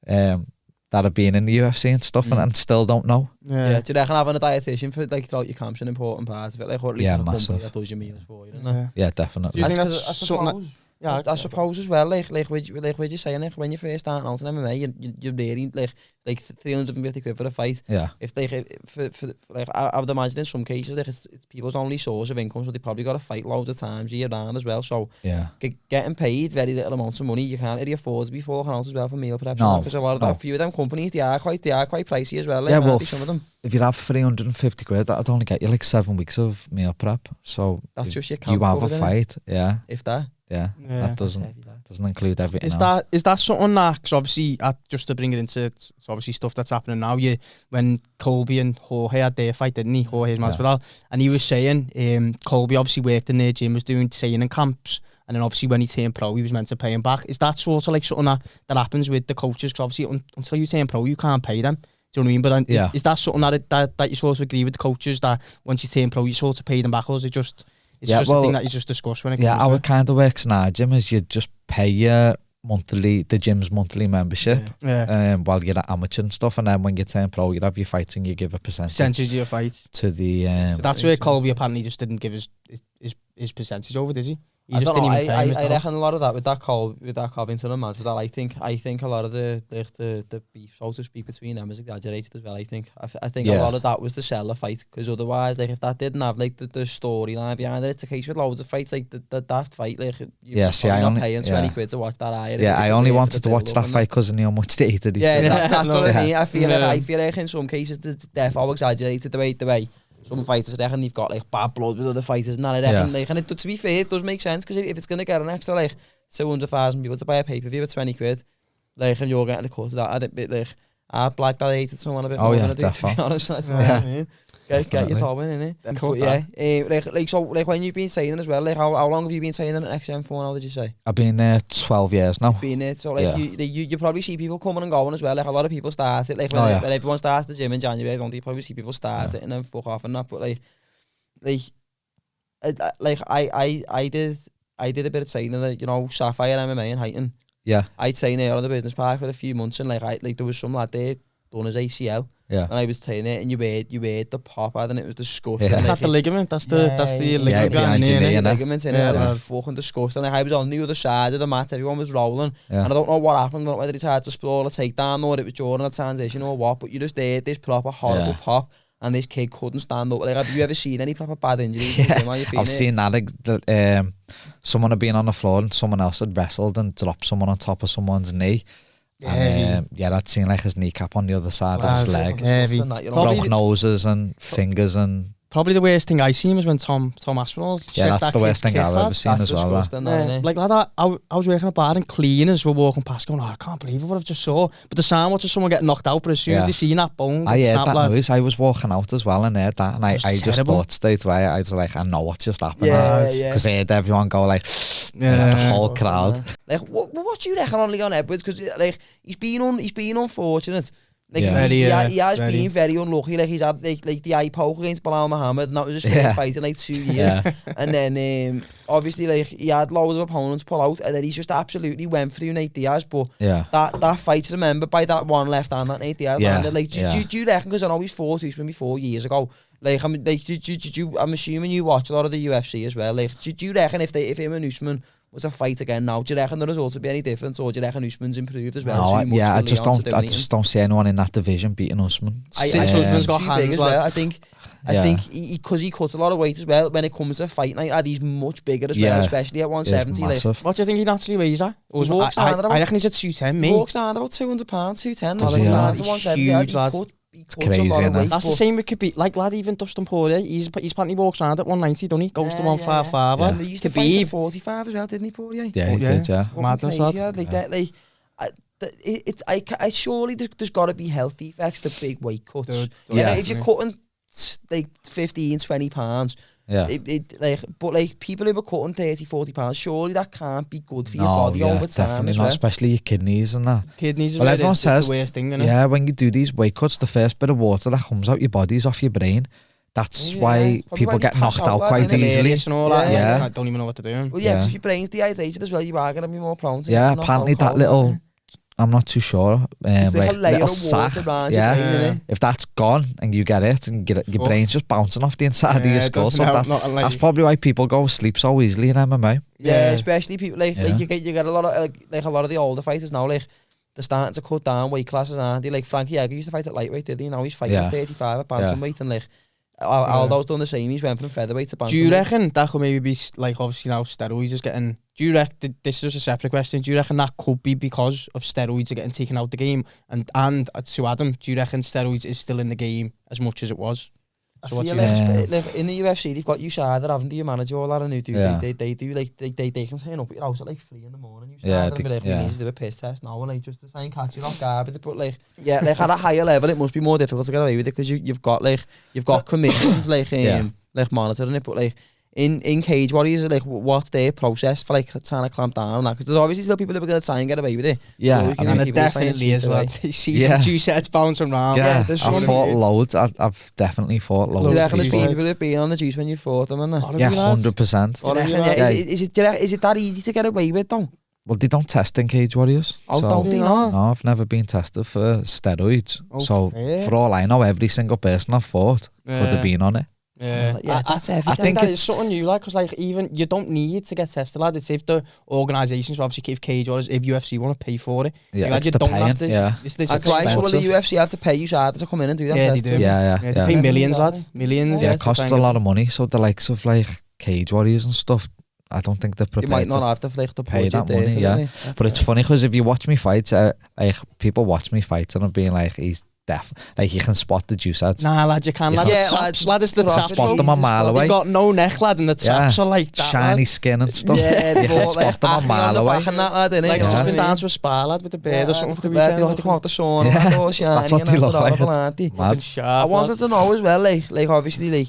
that have been in the UFC and stuff and still don't know. Yeah. Do you reckon having a dietitian for like throughout your camp's an important part of it? Like, or at least have a company that does your meals for you, Yeah, definitely. Do you think that's something Yeah, I suppose as well, like what you're saying, like when you first start out in MMA, you're really like 350 quid for a fight. Yeah. If they for like I would imagine in some cases like it's people's only source of income, so they probably got to fight loads of times year round as well. So getting paid very little amounts of money, you can't really afford to be forking out as well for meal prep. Because a lot of a few of them companies they are quite pricey as well. Like, yeah, well, some of them. If you have 350 quid, that'd only get you like 7 weeks of meal prep. So that's just your you have a fight, if that. Yeah, that doesn't include everything else. Is that something that, because obviously, just to bring it into it's obviously stuff that's happening now, when Colby and Jorge had their fight, didn't he? Jorge's Masvidal, and he was saying Colby obviously worked in their gym, was doing training camps, and then obviously when he turned pro, he was meant to pay him back. Is that sort of like something that happens with the coaches? Because obviously until you turn pro, you can't pay them. Do you know what I mean? But is that something that you sort of agree with the coaches, that once you turn pro, you sort of pay them back, or is it just... It's just a thing that you just discuss when it comes to... Yeah, how it kind of works in our gym is you just pay your the gym's monthly membership while you're at amateur and stuff, and then when you turn pro, you have your fights and you give a percentage of your fight to the... so that's where Colby apparently just didn't give his percentage over, did he? I don't know. I reckon a lot of that with that Covington and Masvidal. I think a lot of the beef, so to speak, between them is exaggerated as well. I think a lot of that was to sell the fight, because otherwise, like if that didn't have like the storyline behind it, it's a case with loads of fights like that fight. Like I only paying 20 quid to watch that. I only wanted to watch that fight because I knew how much they hated each other. Yeah, that's what I mean. I feel like in some cases they're all exaggerated the way. Some fighters reckon they've got like bad blood with other fighters and that. I reckon like, and to be fair, it does make sense, because if it's going to get an extra like 200,000 people to buy a pay-per-view at 20 quid, like, and you're getting a cut of that, I'd bit like I'd like that I hated someone a bit more than I do, to be honest. That's what I mean. Get your top in, innit? So when you've been saying as well, like how long have you been saying at Next Gen for now, did you say? I've been there 12 years now. Been there, so like you probably see people coming and going as well. Like a lot of people start it, like when everyone starts the gym in January, don't you probably see people start it and then fuck off and that. But I did a bit of training, you know, Sapphire MMA and Heighton. Yeah. I trained there on the business park for a few months, and like there was some lad there done his ACL. Yeah. And I was training it, and you heard the pop out, and it was disgusting. Yeah. That's the ligament. That's the ligament. Ligaments in it. It was fucking disgusting. Like, I was on the other side of the mat. Everyone was rolling, and I don't know what happened. I don't know whether he tried to sprawl a takedown or it was during a transition or what. But you just heard this proper horrible pop, and this kid couldn't stand up. Like, have you ever seen any proper bad injuries? I've seen that. Like, someone had been on the floor and someone else had wrestled and dropped someone on top of someone's knee. And I'd seen like his kneecap on the other side of his leg. Broke noses and fingers and... Probably the worst thing I seen was when Tom Aspinall... Yeah, that's the worst thing I've ever seen as well. Like, lad, I was working at a bar and cleaners were walking past going, I can't believe what I've just saw. But the sound was just someone getting knocked out, but as soon as they seen that bone... I heard that noise. I was walking out as well and heard that, and I just thought straight away, I was like, I know what just happened. Because I heard everyone go like... the whole crowd. Like, what do you reckon on Leon Edwards? Because like he's been unfortunate. Like he has been very unlucky. Like he's had like the eye poke against Bilal Muhammad, and that was his first fight in like 2 years. And then obviously like he had loads of opponents pull out, and then he's just absolutely went through Nate Diaz. But that fight's remembered by that one left hand that Nate Diaz landed. Like do you reckon? Because I know he's fought Usman 4 years ago. Like I'm assuming you watch a lot of the UFC as well. Like do you reckon if him and Usman was a fight again now, do you reckon the results would be any different, or do you reckon Usman's improved as well? No, I just don't see anyone in that division beating Usman. Usman's got hands, well. I think because he cut a lot of weight as well. When it comes to fighting like that, he's much bigger as well, especially at 170. Like, what do you think he naturally weighs at? I reckon he's at 210. He walks around about 200 pounds, 210. He's 170. It's crazy, isn't it? That's the same with Khabib. Like, lad, even Dustin Poirier, he's apparently walks around at 190, doesn't he? Goes to 155. Yeah. He used to fight at 45 as well, didn't he, Poirier? Yeah, he did, Madness, lad. I surely there's got to be health effects to big weight cuts. If you're cutting like 15, 20 pounds, but people who are cutting 30, 40 pounds, surely that can't be good for your body over time. Definitely not, especially your kidneys and that. Kidneys are everyone says the worst thing, isn't it? Yeah, when you do these weight cuts, the first bit of water that comes out your body is off your brain. That's why people get knocked out quite easily. I don't even know what to do. Well, because your brain's dehydrated as well, you are going to be more prone to apparently that little I'm not too sure. It's like a layer little of sack, water around your brain, innit? If that's gone and you get it, and your brain's just bouncing off the inside of your skull. So that's probably why people go to sleep so easily in MMA. Yeah, especially people like you get a lot of like a lot of the older fighters now, like they're starting to cut down weight classes, aren't they? Like Frankie Edgar used to fight at lightweight, did he? Now he's fighting at 35 at bantamweight, and like Aldo's done the same. He's went from featherweight to bantamweight. Do you reckon that could maybe be like, obviously now steroids is getting? Do you reckon this is just a separate question? Do you reckon that could be because of steroids are getting taken out the game? And to Adam, do you reckon steroids is still in the game as much as it was? So I feel like in the UFC they've got USADA, haven't they? Your manager, all that, and they do like they can turn up at your house at like 3 in the morning. USADA and be like, we need to do a piss test now, and like just to try and catch you off guard. But like like at a higher level, it must be more difficult to get away with it because you've got commissions like monitoring it, but like. In Cage Warriors, like what's their process for like trying to clamp down on that? Because there's obviously still people who are going to try and get away with it. Yeah, so and it definitely is. You see some juice sets bouncing around. Yeah, I've fought loads. I've definitely fought loads. Do you reckon there's people who've been on the juice when you fought them? Yeah, 100%. Is it that easy to get away with though? Well, they don't test in Cage Warriors. Oh, don't they not? No, I've never been tested for steroids. So for all I know, every single person I've fought could have been on it. Yeah, that's everything. I think it's something new, like, because like even you don't need to get tested, lad. It's if the organisations, obviously, if Cage Warriors, if UFC want to pay for it, yeah, like, it's you the don't paying, have to. Yeah, it's right. So will the UFC have to pay you to come in and do that? Yeah, they do. Yeah. They pay millions, lad. Millions. Yeah, it costs a lot of money. So the likes of like Cage Warriors and stuff, I don't think they're prepared. You might not have to pay that money. Yeah, but it's funny because if you watch me fight, like people watch me fight and I'm being like, he's deaf. Like you can spot the juice ads. Nah, lad, you can. Lad, lad, it's the trap. Spot them a mile away. They've got no neck, lad, and the traps are like that, shiny skin and stuff. Yeah, you can spot them a mile away. And that, lad, innit? Like just been down to a spa, lad, with the beard or something for the weekend. They have to come out the sauna. That's what they look like. I wanted to know as well, like obviously,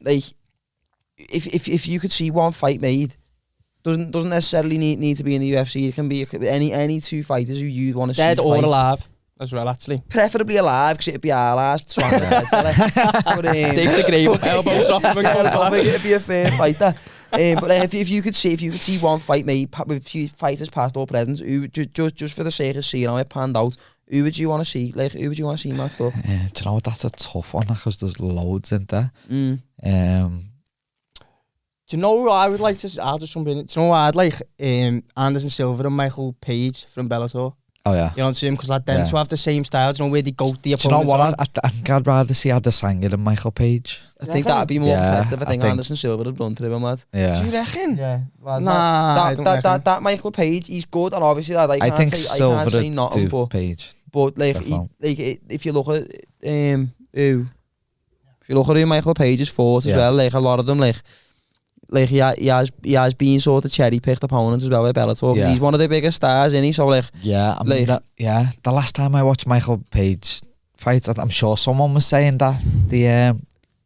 like if you could see one fight made, doesn't necessarily need to be in the UFC. It can be any two fighters who you'd want to see dead or alive as well, actually. Preferably alive, because it'd be our last swag. Dig the grave up, elbows off him and go back. It'd be a fair fighter. But if you could see one fight made with few fighters past or present, who just for the sake of seeing how it panned out, who would you want to see? Like, who would you want to see matched up? Do you know what? That's a tough one because there's loads in there. Do you know what I would like to? I'll just jump in. Do you know what I'd like? Anderson Silva and Michael Page from Bellator. Oh yeah, you know what I'm because like them to have the same style. Do you know where they go the opponents? Do you know what? I think I'd rather see Adesanya than Michael Page. I think that'd be more competitive. I think Anderson Silva would run through him, lad. Yeah. Do you reckon? Yeah. Well, nah, that Michael Page, he's good, and obviously that I can't say nothing, but Page. But like, if you look at if you look at who Michael Page is fought as well, like a lot of them, like he has been sort of cherry picked opponents as well with Bellator. Yeah. He's one of the biggest stars, isn't he? So like, the last time I watched Michael Page fight, I'm sure someone was saying that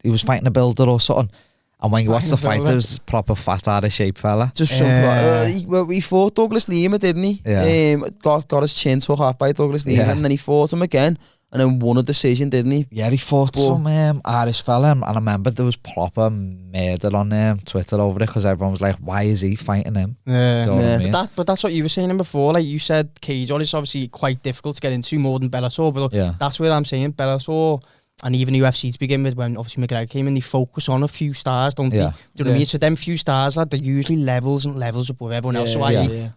he was fighting a builder or something. And when you watch the fight, it was proper fat out of shape fella. Just he fought Douglas Lima, didn't he? Yeah. Got his chin took off by Douglas Lima, and then he fought him again. And then won a decision, didn't he? Yeah, he fought some Irish fella, and I remember there was proper murder on Twitter over it because everyone was like, "Why is he fighting him?" Yeah, you know what I mean? But that's what you were saying before. Like you said, Cage is obviously quite difficult to get into more than Bellator. But that's where I'm saying Bellator. And even UFC to begin with, when obviously McGregor came in, they focus on a few stars, don't they? Do you know what I mean? So them few stars, lad, they're usually levels and levels above everyone else. So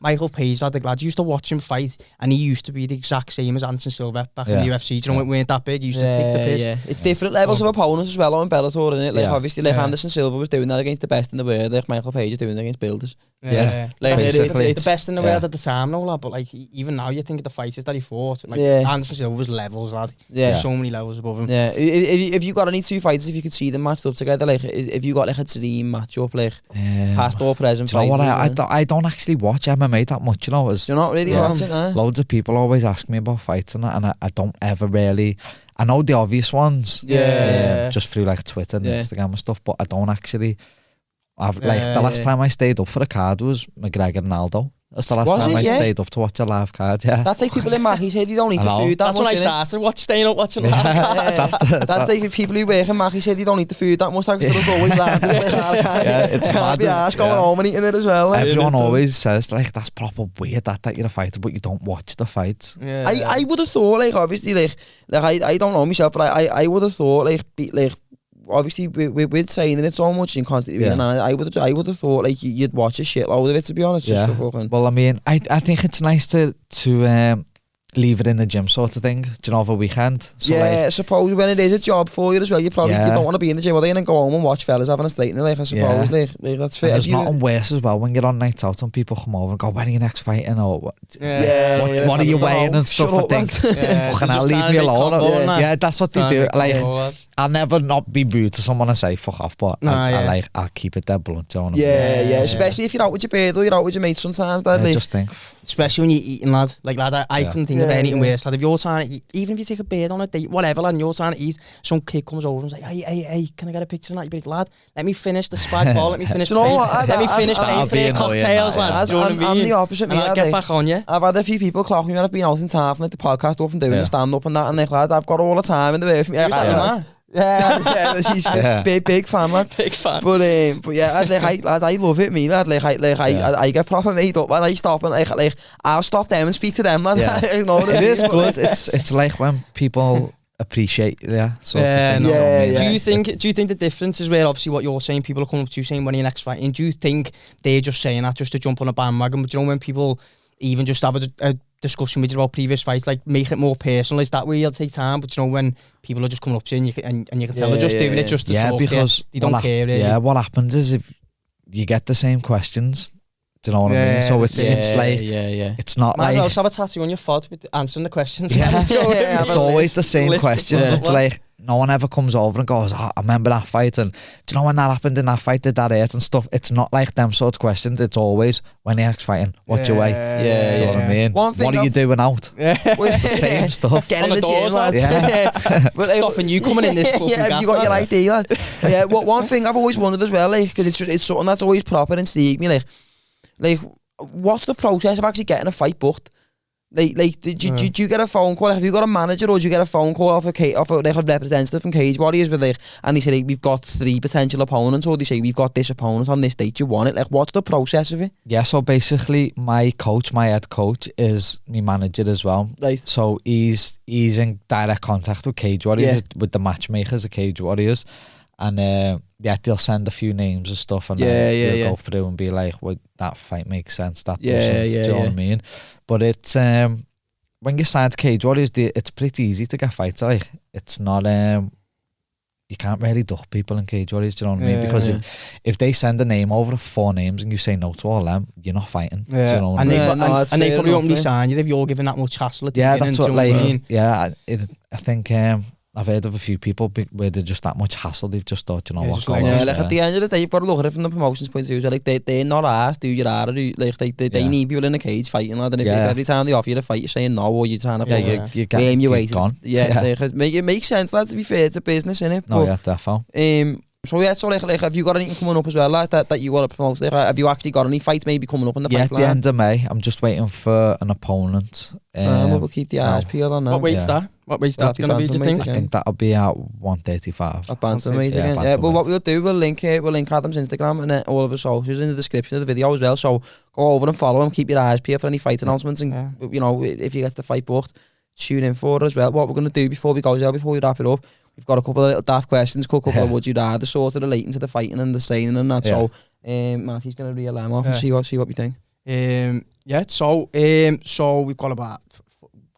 Michael Page, lad, the lads used to watch him fight, and he used to be the exact same as Anderson Silva back in the UFC. Do you know, we weren't that big, he used to take the piss. Yeah. It's different levels of opponents as well on Bellator, isn't it? Like obviously, like Anderson Silva was doing that against the best in the world, like Michael Page is doing it against builders. Like it's the best in the world at the time, no, lad. But like even now, you think of the fighters that he fought, like Anderson Silva was levels, lad. There's so many levels above him. Yeah. If you got any two fighters, if you could see them matched up together, like if you got like a dream matchup, like past or present fighters. You know what? I don't actually watch MMA that much, you know. You're not really watching, Loads of people always ask me about fights and that, and I don't ever really. I know the obvious ones, just through like Twitter and Instagram and stuff, but I don't actually. The last time I stayed up for a card was McGregor and Aldo. That's the last time I stayed up to watch a live card, yeah. That's like people in Mackey's say they don't eat the food that much. That's when I started staying up watching live cards. That's like people who work in Mackey's say they don't eat the food that much, because there's always live. Yeah, it's can't be arsed going home and eating it as well. Everyone always says, like, that's proper weird that you're a fighter, but you don't watch the fight. Yeah, I would have thought, like, obviously, like I don't know myself, but I would have thought, like, obviously we're saying it so much and constantly and I would have thought like you'd watch a shitload of it, to be honest, just for fucking. Well, I mean, I think it's nice to leave it in the gym sort of thing, do you know, over a weekend. So I suppose when it is a job for you as well, you probably you don't want to be in the gym all day and then go home and watch fellas having a straightening, like, I suppose. Like that's fair. There's nothing worse as well when you're on nights out and people come over and go, when are you next fighting, or what are you weighing and stuff. I think fucking hell, leave me alone. Yeah, that's what they do. Like, I'll never not be rude to someone and say fuck off, but I'll keep it dead blunt, do you know what I mean? Yeah, especially if you're out with your bird or you're out with your mates sometimes, I just think, especially when you're eating, lad. Like, lad, I couldn't think of anything worse, lad. If you're trying to eat, even if you take a bird on a date, whatever, lad, and you're trying to eat, some kid comes over and is like, hey, can I get a picture of that? You'd be like, lad, let me finish the spag ball, let me finish let me finish paying for your cocktails, lad. Do you know what I mean? I'm the opposite, mate. Get back on you. I've had a few people clock me when I've been out in town from like the podcast or from doing the stand-up and that, and like, lad, I've got all the time in the way for me. She's big fan, lad. Big fan. But yeah, I love it, me, lad. I get proper made up, lad. I stop and like I'll stop them and speak to them, lad. It is good. It's like when people appreciate sort of thing. Do you think the difference is where obviously what you're saying, people are coming up to you saying when you're next fighting, do you think they're just saying that just to jump on a bandwagon? But you know, when people even just have a discussion with you about previous fights, like make it more personal, is that where you'll take time? But you know, when people are just coming up to you and you can tell they're just doing it just to talk, because they don't care really. Yeah, what happens is if you get the same questions, do you know what I mean? So it's like it's not like I'll have a tattoo on your foot with answering the questions. It's always the same questions. It's like no one ever comes over and goes, I remember that fight, and do you know when that happened in that fight, did that hurt and stuff? It's not like them sort of questions. It's always when you're next fighting, what's your way? Do you know what I mean? What are you doing out? It's the same stuff. Get in the gym, lad. But stopping you coming in this fucking you got your ID, lad. Yeah, one thing I've always wondered as well, like, because it's something that's always proper and intrigued me, like, what's the process of actually getting a fight booked? Like, did you get a phone call? Have you got a manager, or did you get a phone call off a representative from Cage Warriors with and they say, like, we've got 3 potential opponents, or they say we've got this opponent on this date, you want it? Like, what's the process of it? Yeah, so basically my head coach is my manager as well. Right. So he's in direct contact with Cage Warriors, with the matchmakers of Cage Warriors. And they'll send a few names and stuff, and we'll go through and be like, well, that fight makes sense, that doesn't, do you know what I mean? But it's when you sign to Cage Warriors, it's pretty easy to get fights. Like, it's not you can't really duck people in Cage Warriors, do you know what I mean? Because if they send a name over 4 names and you say no to all them, you're not fighting. Do you know what I mean? And they probably won't sign you if you're giving that much hassle at the beginning. That's what, like, I think I've heard of a few people where they're just that much hassle, they've just thought, you know what, like at the end of the day, you've got to look at it from the promotions point of view. So, like, they're not asked, do you are, like, they need people in the cage fighting, lad, and if every time they offer you a fight, you're saying no, or you're trying to you're gone. It makes sense, lad, to be fair, it's a business, innit? No, definitely. So like, have you got anything coming up as well, like that you want to promote? Like, have you actually got any fights maybe coming up in the pipeline? At the end of May, I'm just waiting for an opponent. We'll keep the eyes peeled on that. What weight's that? What weight's that going to be, do you think? I think that'll be at 135. At bantamweight again. Well, what we'll do, we'll link Adam's Instagram and all of his socials in the description of the video as well. So go over and follow him, keep your eyes peeled for any fight announcements, and you know, if you get the fight booked, tune in for it as well. What we're going to do before we wrap it up, we've got a couple of little daft questions, a couple of would you rather, sort of relating to the fighting and the saying and that. So Matthew's going to reel them off and see what we think. So we've got about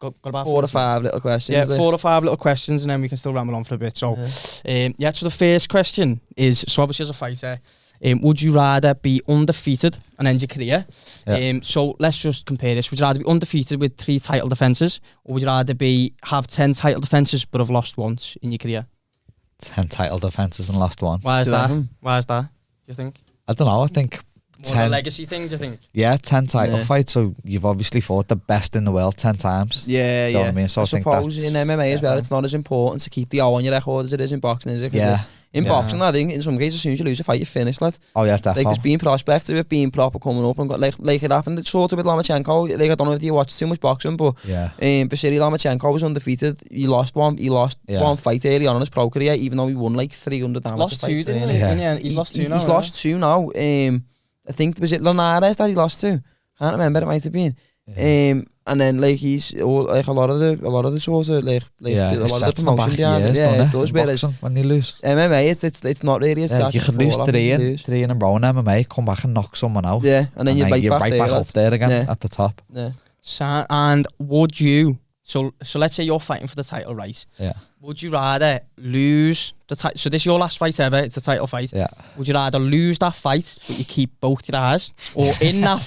4 or 5 little questions. Yeah, 4 or 5 little questions, and then we can still ramble on for a bit. So so the first question is, so obviously as a fighter, would you rather be undefeated and end your career? So let's just compare this. Would you rather be undefeated with 3 title defences, or would you rather have 10 title defences but have lost once in your career? 10 title defences and lost once. Why is that? Do you think? I don't know, I think more 10, a legacy thing, do you think? Yeah, 10 title fights, so you've obviously fought the best in the world 10 times. Yeah, you know what I mean? So I suppose in MMA as well, it's not as important to keep the O on your record as it is in boxing, is it? In boxing, I think, in some cases, as soon as you lose a fight, you finish, lad. Oh, yeah, definitely. Like, there's been prospects of it being proper coming up, and like it happened, it's sort of with Lomachenko. Like, I don't know if you watch too much boxing, but Vasily Lomachenko was undefeated. He lost one fight early on in his pro career, even though he won like 300 damage. Lost two, didn't he? Yeah. He's lost two now. He's lost two now. I think, was it Linares that he lost to? Can't remember, it might have been. And then like he's like a lot of the sort of like a lot of the promotion behind it. Yeah, it does. Whereas when you lose MMA, it's not really as you can lose three in a row in MMA, come back and knock someone out. Yeah, and then you're right back up there again at the top. Yeah. So, and would you? So let's say you're fighting for the title, right? Yeah. Would you rather lose the title? So this is your last fight ever. It's a title fight. Yeah. Would you rather lose that fight, but you keep both your eyes, or in that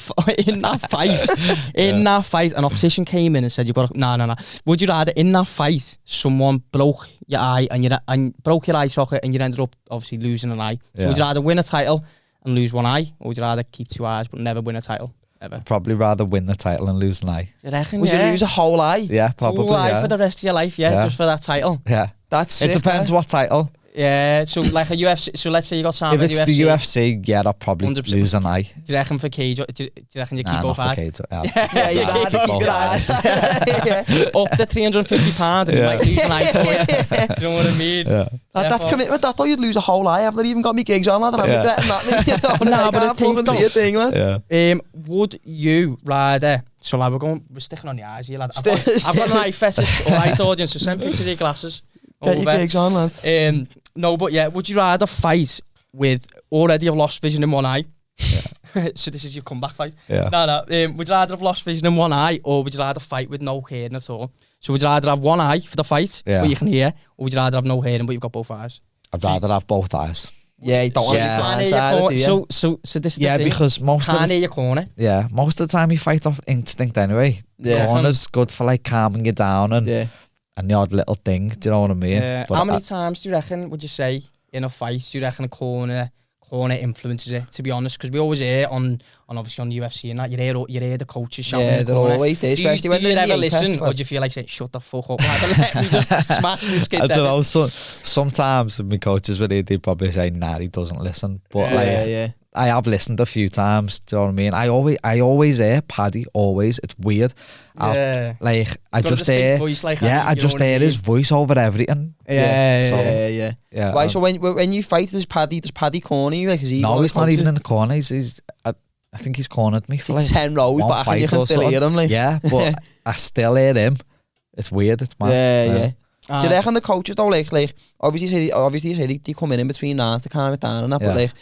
fight, an opposition came in and said you got no. Would you rather in that fight someone broke your eye and broke your eye socket and you ended up obviously losing an eye? So would you rather win a title and lose one eye, or would you rather keep two eyes but never win a title? Ever. I'd probably rather win the title and lose an eye. You reckon? Would you lose a whole eye? Yeah, probably. Whole eye for the rest of your life, just for that title. Yeah, that's it. Depends what title. Yeah, so like a UFC. So let's say you got signed with the UFC. If it's the UFC, yeah, I'll probably 100%. Lose an eye. Do you reckon for cage? Do you reckon you keep both eyes? Yeah, you'd rather keep your eyes. Up to £350 and you might lose an eye for you. Do you know what I mean? Yeah. That's commitment. I thought you'd lose a whole eye. I've not even got me gigs on, lad, and I'm regretting that. No, but I think your thing, man. Would you rather? So like we're sticking on the eyes here, lad. I've got an eye fetish. Alright, audience, so send pictures of your glasses. Get your gigs on, lad. No, but yeah, would you rather fight with already have lost vision in one eye? Yeah. So this is your comeback fight. Yeah. No. Would you rather have lost vision in one eye, or would you rather fight with no hearing at all? So would you rather have one eye for the fight, but you can hear, or would you rather have no hearing, but you've got both eyes? I'd rather have both eyes. Yeah, you don't want to be blindsided, do you? So this is the thing. Because most can't hear your corner. Yeah, most of the time you fight off instinct anyway. Yeah. Corner's good for like calming you down and the odd little thing. Do you know what I mean? Yeah. How many times do you reckon, would you say, in a fight, do you reckon a corner influences it, to be honest? Because we always hear on obviously on the UFC and that, you hear the coaches shouting in the corner. They're always there, especially when they're ever listen, or do you feel like saying, shut the fuck up, let me just smash this kid's head? I don't know, sometimes my coaches would they probably say, nah, he doesn't listen. But I have listened a few times, do you know what I mean? I always hear Paddy, always. It's weird. I just hear his voice over everything. Yeah. Right, so when you fight, does Paddy corner you? Like, is he he's not even in the corner. I think he's cornered me for like 10 rows back and you can still hear him. Like. Yeah, but I still hear him. It's weird, it's mad. Yeah. Do you reckon the coaches though, like obviously you say they come in between rounds to calm it down and that, but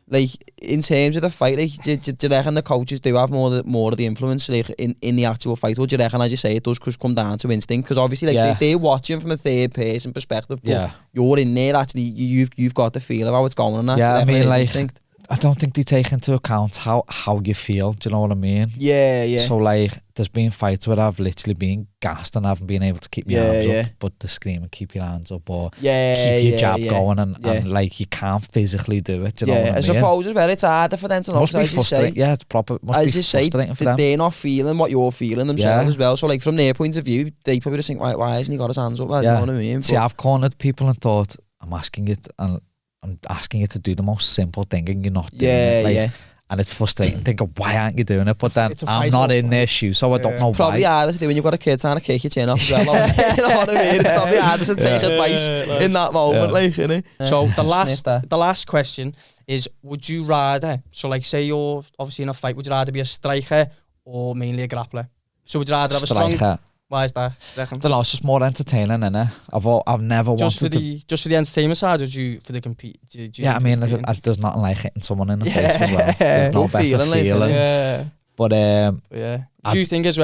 like in terms of the fight, like do you reckon the coaches do have more of the influence like in the actual fight, or do you reckon, as you say, it does come down to instinct? Because obviously they're watching from a third person perspective, but you're in there actually, you've got the feel of how it's going on. That, I mean, like instinct? I don't think they take into account how you feel. Do you know what I mean? Yeah. So like, there's been fights where I've literally been gassed and haven't been able to keep my hands up, but they scream and keep your hands up, or keep your jab going, and like you can't physically do it. Do you know what I mean? I suppose as well, it's harder for them to know. Must be frustrating. Yeah, it's proper. Must be frustrating for them. They're not feeling what you're feeling themselves as well. So like from their point of view, they probably just think, why hasn't he got his hands up? You know what I mean? See, I've cornered people and thought, I'm asking you to do the most simple thing and you're not doing it. And it's frustrating thinking, why aren't you doing it? But then I'm not in their shoes, so I don't know why. It's probably harder to do when you've got a kid trying to kick your chin off as well. You know what I mean? It's probably harder to take advice in that moment, like, you know? So the last question is, would you rather, so like say you're obviously in a fight, would you rather be a striker or mainly a grappler? So would you rather have a strong... Why is that? I don't know, it's just more entertaining, innit? I've never wanted to... Just for the entertainment side, or for the compete? I mean, there's nothing like hitting someone in the face as well. There's no better feeling. Yeah. But do you think it's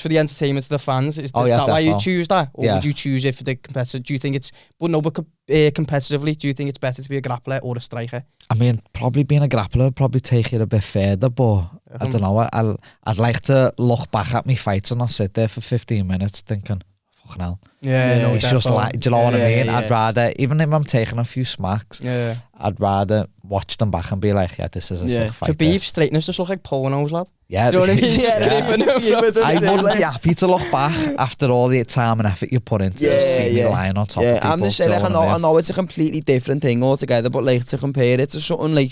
for the entertainment of the fans? Is that why you choose that? Or would you choose it for the competitor? Do you think it's... But competitively, do you think it's better to be a grappler or a striker? I mean, probably being a grappler would probably take it a bit further, but I don't know. I'd like to look back at me fights and not sit there for 15 minutes thinking, fucking hell. Yeah, it's just like, do you know what I mean? Yeah. I'd rather, even if I'm taking a few smacks, Yeah. I'd rather watch them back and be like, yeah, this is a sick fight. Khabib straighteners just look like pornos, lad. Yeah, Do you know what I mean? I wouldn't be happy to look back after all the time and effort you put into seeing me lying on top of people. I'm just saying, like, I know it's a completely different thing altogether, but like to compare it to something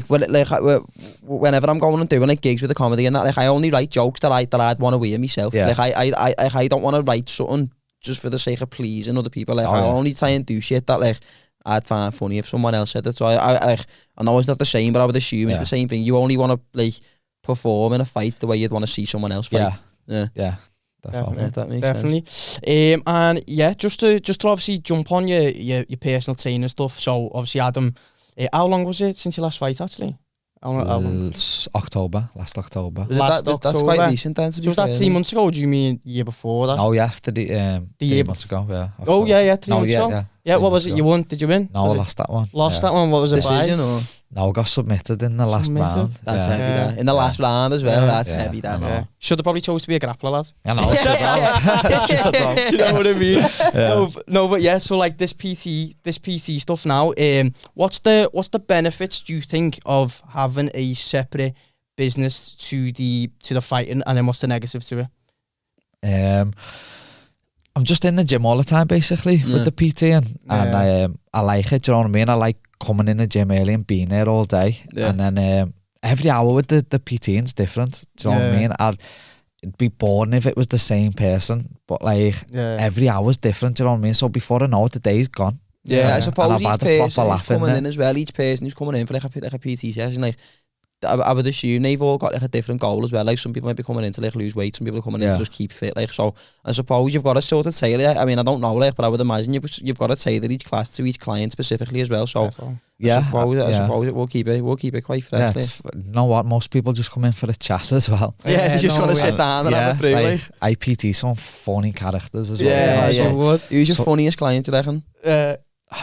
whenever I'm going and doing like gigs with the comedy and that, like I only write jokes that I'd want to hear myself. Like I don't want to write something just for the sake of pleasing other people. Like I'll only try and do shit that like I'd find funny if someone else said it. So I know it's not the same, but I would assume it's the same thing. You only want to like perform in a fight the way you'd want to see someone else fight. Yeah. Definitely. That makes sense. And yeah, just to obviously jump on your personal training stuff. So obviously, Adam, how long was it since your last fight actually? Last October. That's quite recent then, to be was that 3 months ago, or do you mean year before that? Oh yeah, after the year 3 months ago, yeah. Oh yeah, 3 months ago. Yeah, what was it? You won? Did you win? No, I lost that one. That one? What was it? Decision by? or? No, I got submitted in the last round. That's heavy, that. In the last round as well, that's heavy, that. Yeah. Should have probably chose to be a grappler, lad. I know. Do you know what I mean? No, but yeah, so like this PT stuff now, what's the benefits, do you think, of having a separate business to the fighting, and then what's the negative to it? I'm just in the gym all the time basically with the PT and I like it, do you know what I mean? I like coming in the gym early and being there all day and then every hour with the PT is different, do you know what I mean? It'd be boring if it was the same person, but like every hour's different, do you know what I mean? So before I know it, the day's gone. I suppose each person who's coming in as well, each person who's coming in for like a PT session, like I would assume they've all got like a different goal as well. Like some people might be coming in to like lose weight, some people are coming in to just keep fit. Like so, I suppose you've got to sort of tailor. I mean, I don't know, like, but I would imagine you've got to tailor each class to each client specifically as well. So I suppose it will keep it quite fresh. You know what? Most people just come in for a chat as well. Yeah, they just want to sit down and have a brew. Like I PT some funny characters as well. Who's your funniest client, you reckon?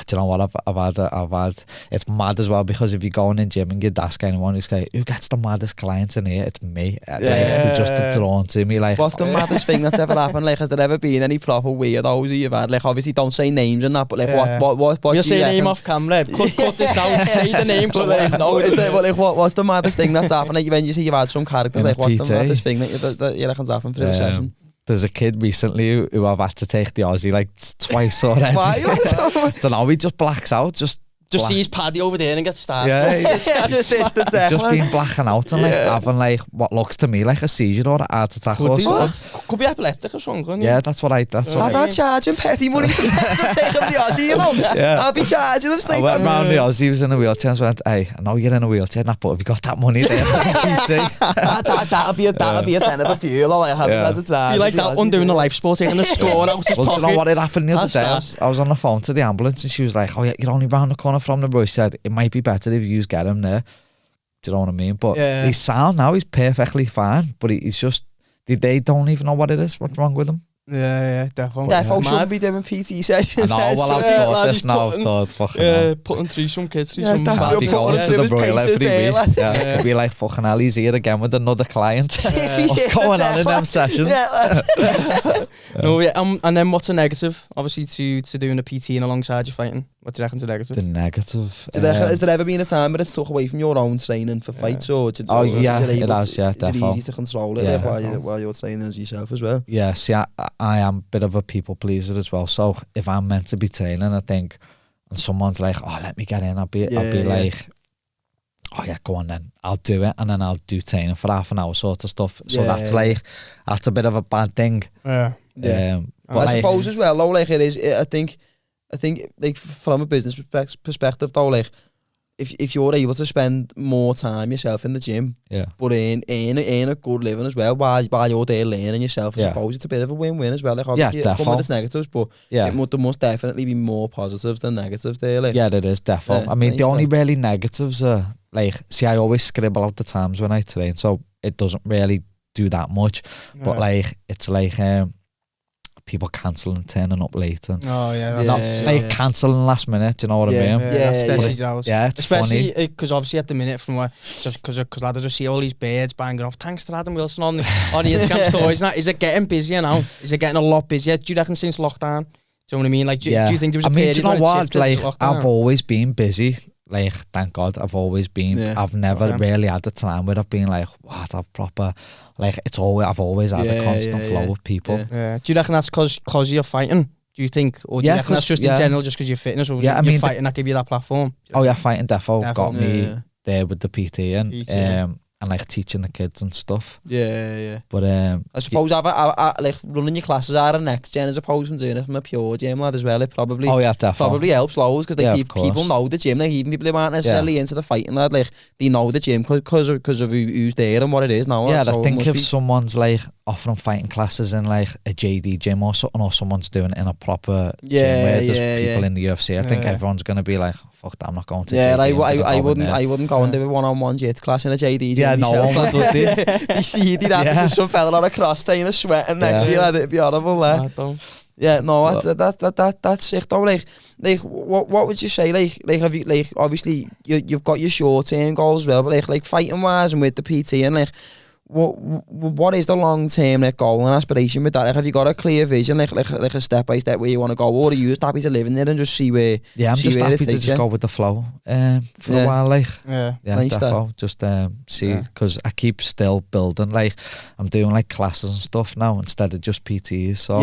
Do you know what I've had? It's mad as well because if you go in the gym and you ask anyone who's like, who gets the maddest clients in here? It's me. They're just drawn to me. Like, what's the maddest thing that's ever happened? Like, has there ever been any proper weirdos you've had? Like, obviously, don't say names and that, but like, what? You'll say name off camera. Cut this out. Say the name. What's the maddest thing that's happened? Like, when you say you've had some characters, like, what's the maddest thing that you reckon's happened for the session? There's a kid recently who I've had to take the Aussie like twice already. Why? I don't know, he just blacks out. Just sees Paddy over there and gets started. Yeah, just been blacking out and like having like what looks to me like a seizure or a heart attack or something. Could be epileptic or something. Yeah, that's what I I'd charge him petty money to take him the Aussie, you know. I'll be charging him straight. I went round the Aussie, he was in a wheelchair and went, hey, I know you're in a wheelchair, but have you got that money there? That'll be a tenner for fuel. I have to charge. You like that one doing the life sport, taking the score out his pocket. Well, do you know what had happened the other day? I was on the phone to the ambulance and she was like, oh yeah, you're only round the corner from the rush. Said it might be better if you get him there. Do you know what I mean? But he's sound now, he's perfectly fine, but he's just they don't even know what it is, what's wrong with him. Yeah, definitely. Defo shouldn't be doing PT sessions. I know, well I've thought this now, putting through some kids through some Paddy going to the broiler every week. To be like, fucking hell, he's here again with another client. What's going on in them sessions? And then what's a negative, obviously, to doing a PT and alongside your fighting? What do you reckon's a negative? The negative. Has there ever been a time where it's took away from your own training for fights? Or it has, definitely. Is it easy to control it while you're training as yourself as well? Yeah, see, I am a bit of a people pleaser as well. So if I'm meant to be training, I think, and someone's like, oh, let me get in, I'll be like, oh yeah, go on then, I'll do it, and then I'll do training for half an hour sort of stuff. So that's a bit of a bad thing. But I suppose as well, though, like it is, I think like from a business perspective though, like if you're able to spend more time yourself in the gym, but earn a good living as well while you're there learning yourself, I suppose it's a bit of a win-win as well. Like obviously it come with its negatives, but there must definitely be more positives than negatives there. Like. Yeah, there is definitely. I mean, the only really negatives are like, see, I always scribble out the times when I train, so it doesn't really do that much. But like, it's like people cancelling, turning up late, and cancelling last minute. Do you know what I mean? Yeah, it's especially funny because obviously at the minute from where just because lads just see all these birds banging off. Thanks to Adam Wilson on the Instagram stories. Now, is it getting busier now? Is it getting a lot busier? Do you reckon since lockdown? Do you know what I mean? Like, do you think there was a period? Do you know what? Like, I've always been busy. Like, thank God, I've always been. I've never really had a time where I've been like, what, I've proper. Like, I've always had a constant flow of people. Do you reckon that's because you're fighting? Do you think, or do you reckon that's just in general, just because you're fitness, or you're fighting that give you that platform? Fighting defo got me there with the PT and like teaching the kids and stuff. But I suppose I like running your classes out of Next Gen as opposed to doing it from a pure gym lad as well. It probably probably helps loads because people know the gym. Like, even people who aren't necessarily into the fighting lad, like they know the gym because of who's there and what it is now. Yeah, so I think if someone's like offering fighting classes in like a JD gym or something, or someone's doing it in a proper gym where there's people in the UFC, I think everyone's gonna be like, fuck that, I'm not going to JD. I wouldn't go and do a one-on-one jits class in a JD gym. Yeah, no one would, would they? You see that some fella on a cross trainer sweating next to you, it'd be horrible. Yeah, no, that's sick though. Like what would you say? Like have you, like, obviously you've got your short-term goals as well, but like fighting wise and with the PT, and like what is the long-term like goal and aspiration with that? Like, have you got a clear vision, like a step-by-step where you want to go, or are you just happy to live in there and just see where? Yeah, I'm just happy to just go with the flow for a while, like nice defo, just see, because I keep still building. Like, I'm doing like classes and stuff now instead of just PTs. So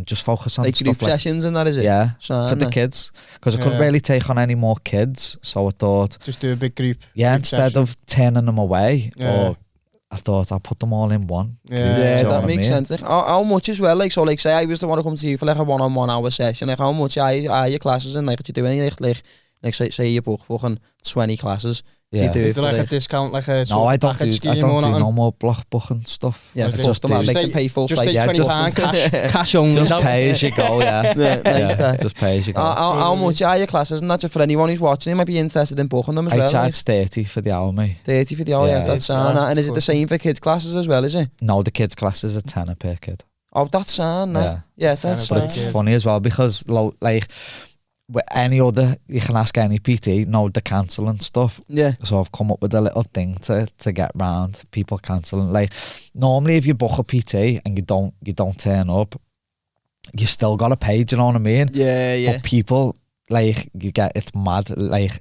just focus on like stuff group sessions and that, is it? Yeah, for the kids, because I couldn't really take on any more kids, so I thought just do a big group. Yeah, instead of turning them away or. I thought I'll put them all in one. That makes sense. Like, how much as well? Like, so, like, say I was to want to come to you for like a one-on-one hour session. Like, how much are your classes, and like, do you do any like say you book fucking 20 classes? Do you do it for like a discount, like a no? I don't do no more block booking stuff. Yeah, just make them pay full price. Just £20 cash only. Just pay as you go. Just pay as you go. How much are your classes? And that's just for anyone who's watching. They might be interested in booking them as well. I charge 30 for the hour, mate. 30 for the hour. Yeah, that's sound. And is it the same for kids classes as well? Is it? No, the kids classes are £10 per kid. Oh, that's sound. Yeah, that's. But it's funny as well because like. With any other, you can ask any PT, no, they're cancelling stuff. Yeah. So I've come up with a little thing to get round people cancelling. Like, normally if you book a PT and you don't turn up, you still gotta pay, do you know what I mean? Yeah. But people, like, it's mad, like,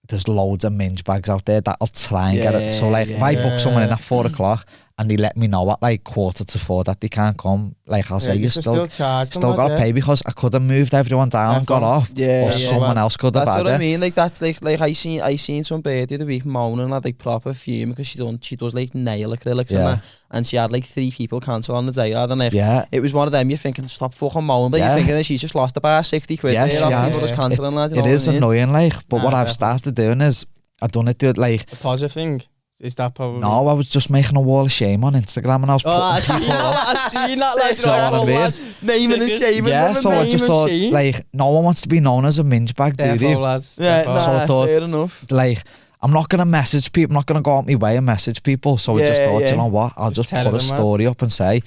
there's loads of minge bags out there that'll try and get it. So like, if I book someone in at 4 o'clock and they let me know at like 3:45 that they can't come, like, I'll say you still gotta pay, because I could have moved everyone down and got off, or someone else could have had it. That's what I mean. Like, that's like I seen some bird the other week moaning, like proper fume, because she does like nail acrylics and she had like 3 people cancel on the day, and like it was one of them. You're thinking, stop fucking moaning, but you're thinking she's just lost about 60 quid there. People just cancelling, lads. It is annoying, like, but what I've started doing is I've done it like the positive thing. Is that probably? No, I was just making a wall of shame on Instagram, and I was putting I've seen that, like, you know what I mean? Naming and shaming. Yeah, so I just thought, like, no one wants to be known as a minge bag, do they? So I thought, fair enough. Like, I'm not going to message people, I'm not going to go out my way and message people, so I just thought, you know what, I'll just put a story up and say,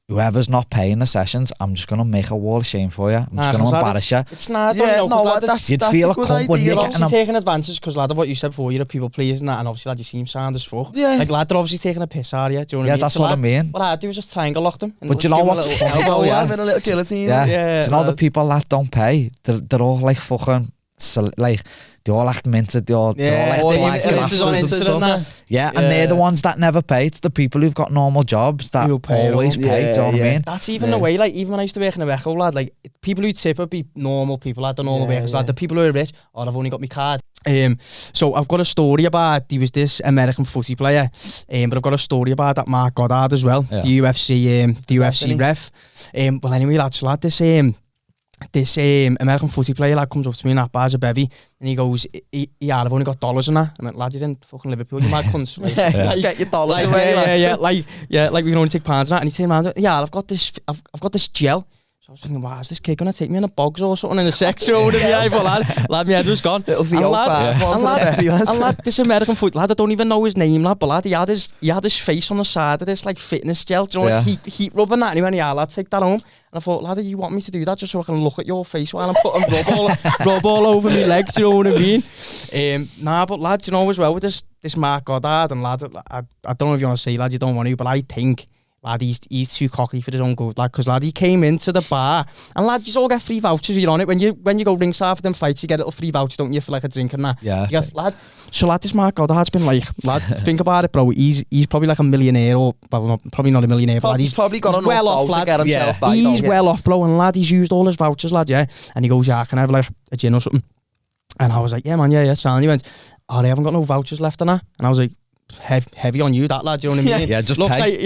whoever's not paying the sessions, I'm just going to make a wall of shame for you. I'm just going to embarrass you. It's not, you'd feel a cunt, wouldn't you? You're obviously taking advantage, because, lad, of what you said before, you're a people pleasing that, and obviously, lad, you seem sound as fuck. Yeah. Like, lad, they're obviously taking a piss out of you. Do you know what I mean? That's what I mean. What I'd do is just triangle lock them. But you know what's funny though, a little guillotine. Yeah. So now the people that don't pay, they're all like fucking, like, they all act minted, they're all like and they're the ones that never pay. It's the people who've got normal jobs that always pay, do you know what I mean? That's even the way, like, even when I used to work in a record, lad, like, people who tip would be normal people, lad, the normal workers, lad, the people who are rich, I've only got my card. So I've got a story about, there was this American footy player, but I've got a story about that Mark Goddard as well, the UFC ref. Well, anyway, lads, lad, this American footy player, lad, comes up to me in that bar as a bevy, and he goes, yeah, I've only got dollars and that. And I'm like, lad, you're in fucking Liverpool, you mad cunts. Like, get your dollars away, like we can only take pounds and that. And he turned around, yeah, I've got this gel. So I was thinking, wow, is this kid going to take me in a bogs or something in a sex show? Lad, my head was gone. Little V05. And lad, this American foot lad, I don't even know his name, lad, but lad, he had his face on the side of this like fitness gel, do you know, like heat rubbing that, and he went, yeah, lad, take that home. And I thought, lad, you want me to do that just so I can look at your face while I'm putting rub all over my legs, do you know what I mean? Nah, but lad, you know, as well with this Mark Goddard, and lad, I don't know if you want to say, lad, you don't want to, but I think, lad, he's too cocky for his own good, lad, because lad, he came into the bar, and lad, you all get free vouchers, you're on it, when you go ringside for them fights, you get a little free voucher, don't you, for like a drink and that. Yeah. You get, lad, so lad, this Mark Goddard's been like, lad, think about it, bro, he's probably like a millionaire, or, well, probably not a millionaire, but lad, he's probably got enough well off, lad, to get himself back. He's well off, bro, and lad, he's used all his vouchers, lad, yeah, and he goes, yeah, can I have like a gin or something? And I was like, yeah, man, yeah, sound. He went, oh, they haven't got no vouchers left on that, and I was like, heavy on you, that lad. Do you know what I mean? Yeah, just looks pay.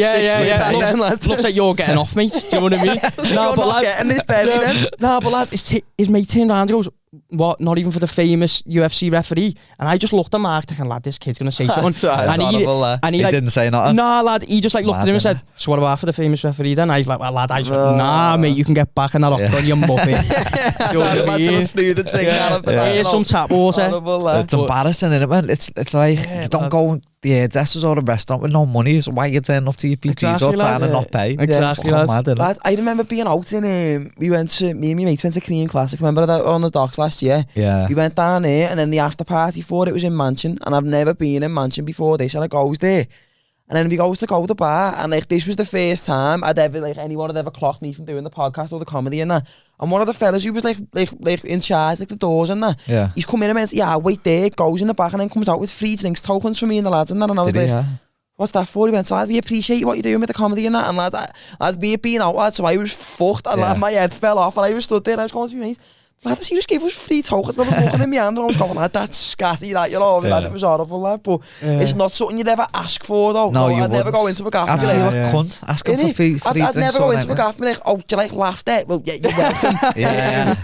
like looks like you're getting off, mate. Do you know what I mean? No, but lad, getting this baby then. Nah, but lad, his mate turned around and goes, what? Not even for the famous UFC referee? And I just looked at Mark thinking, lad, this kid's gonna say something. And he didn't say nothing. Nah, lad, he just like looked at him and said, so what about for the famous referee then? I was like, well, lad, I was like, nah, mate, you can get back in that octagon, you muppet. Do you know what I mean? Here's some tap water. It's embarrassing, isn't it, man? It's like, you don't go the hairdressers or a restaurant with no money, so why you turn up to your PTs all the time and not pay? Exactly, lad, I remember being out in, me and my mate went to Korean Classic, remember that on the docks last year? Yeah. We went down there, and then the after party for it was in Mcann, and I've never been in Mcann before this, and I goes there. And then we goes to go to the bar, and like this was the first time anyone had ever clocked me from doing the podcast or the comedy and that. And one of the fellas who was like in charge, like the doors and that, he's come in and went, yeah, wait there, goes in the back and then comes out with free drinks tokens for me and the lads and that. And I was what's that for? He went, lad, we appreciate what you're doing with the comedy and that. And lad, we had been out, lad, so I was fucked, and lad, my head fell off, and I was stood there and I was going to me, mate, lad, he just gave us free tokens, and I was walking in my hand, and I was going, lad, that's scatty, that, you know, lad, it was horrible, lad, but it's not something you'd ever ask for, though. No, I'd never go into a gaff and be like, cunt, asking for free drinks. I'd never go into a gaff and be like, oh, do you like laughter? Well, yeah, you're welcome.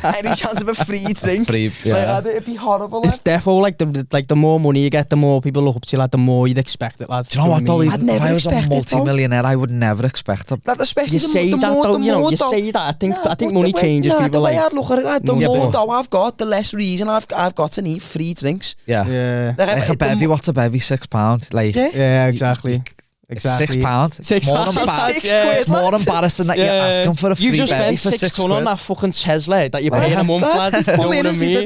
Any chance of a free drink? Like, it'd be horrible, lad. It's defo, like the more money you get, the more people look up to you, lad, the more you'd expect it, lad. Do you know what, though? If I was a multi-millionaire, I would never expect it. Especially you say that, though, you know, you say that. I think money changes people, the way like... I'd look at it, lad, the more dough I've got, the less reason I've got to need free drinks. Yeah. Like a bevy, what's a bevy? £6. Like, yeah, exactly. It's £6. It's more embarrassing that you're asking for a free bevy for £6. You just spent £6 on that fucking Tesla that you're paying a month, lad. They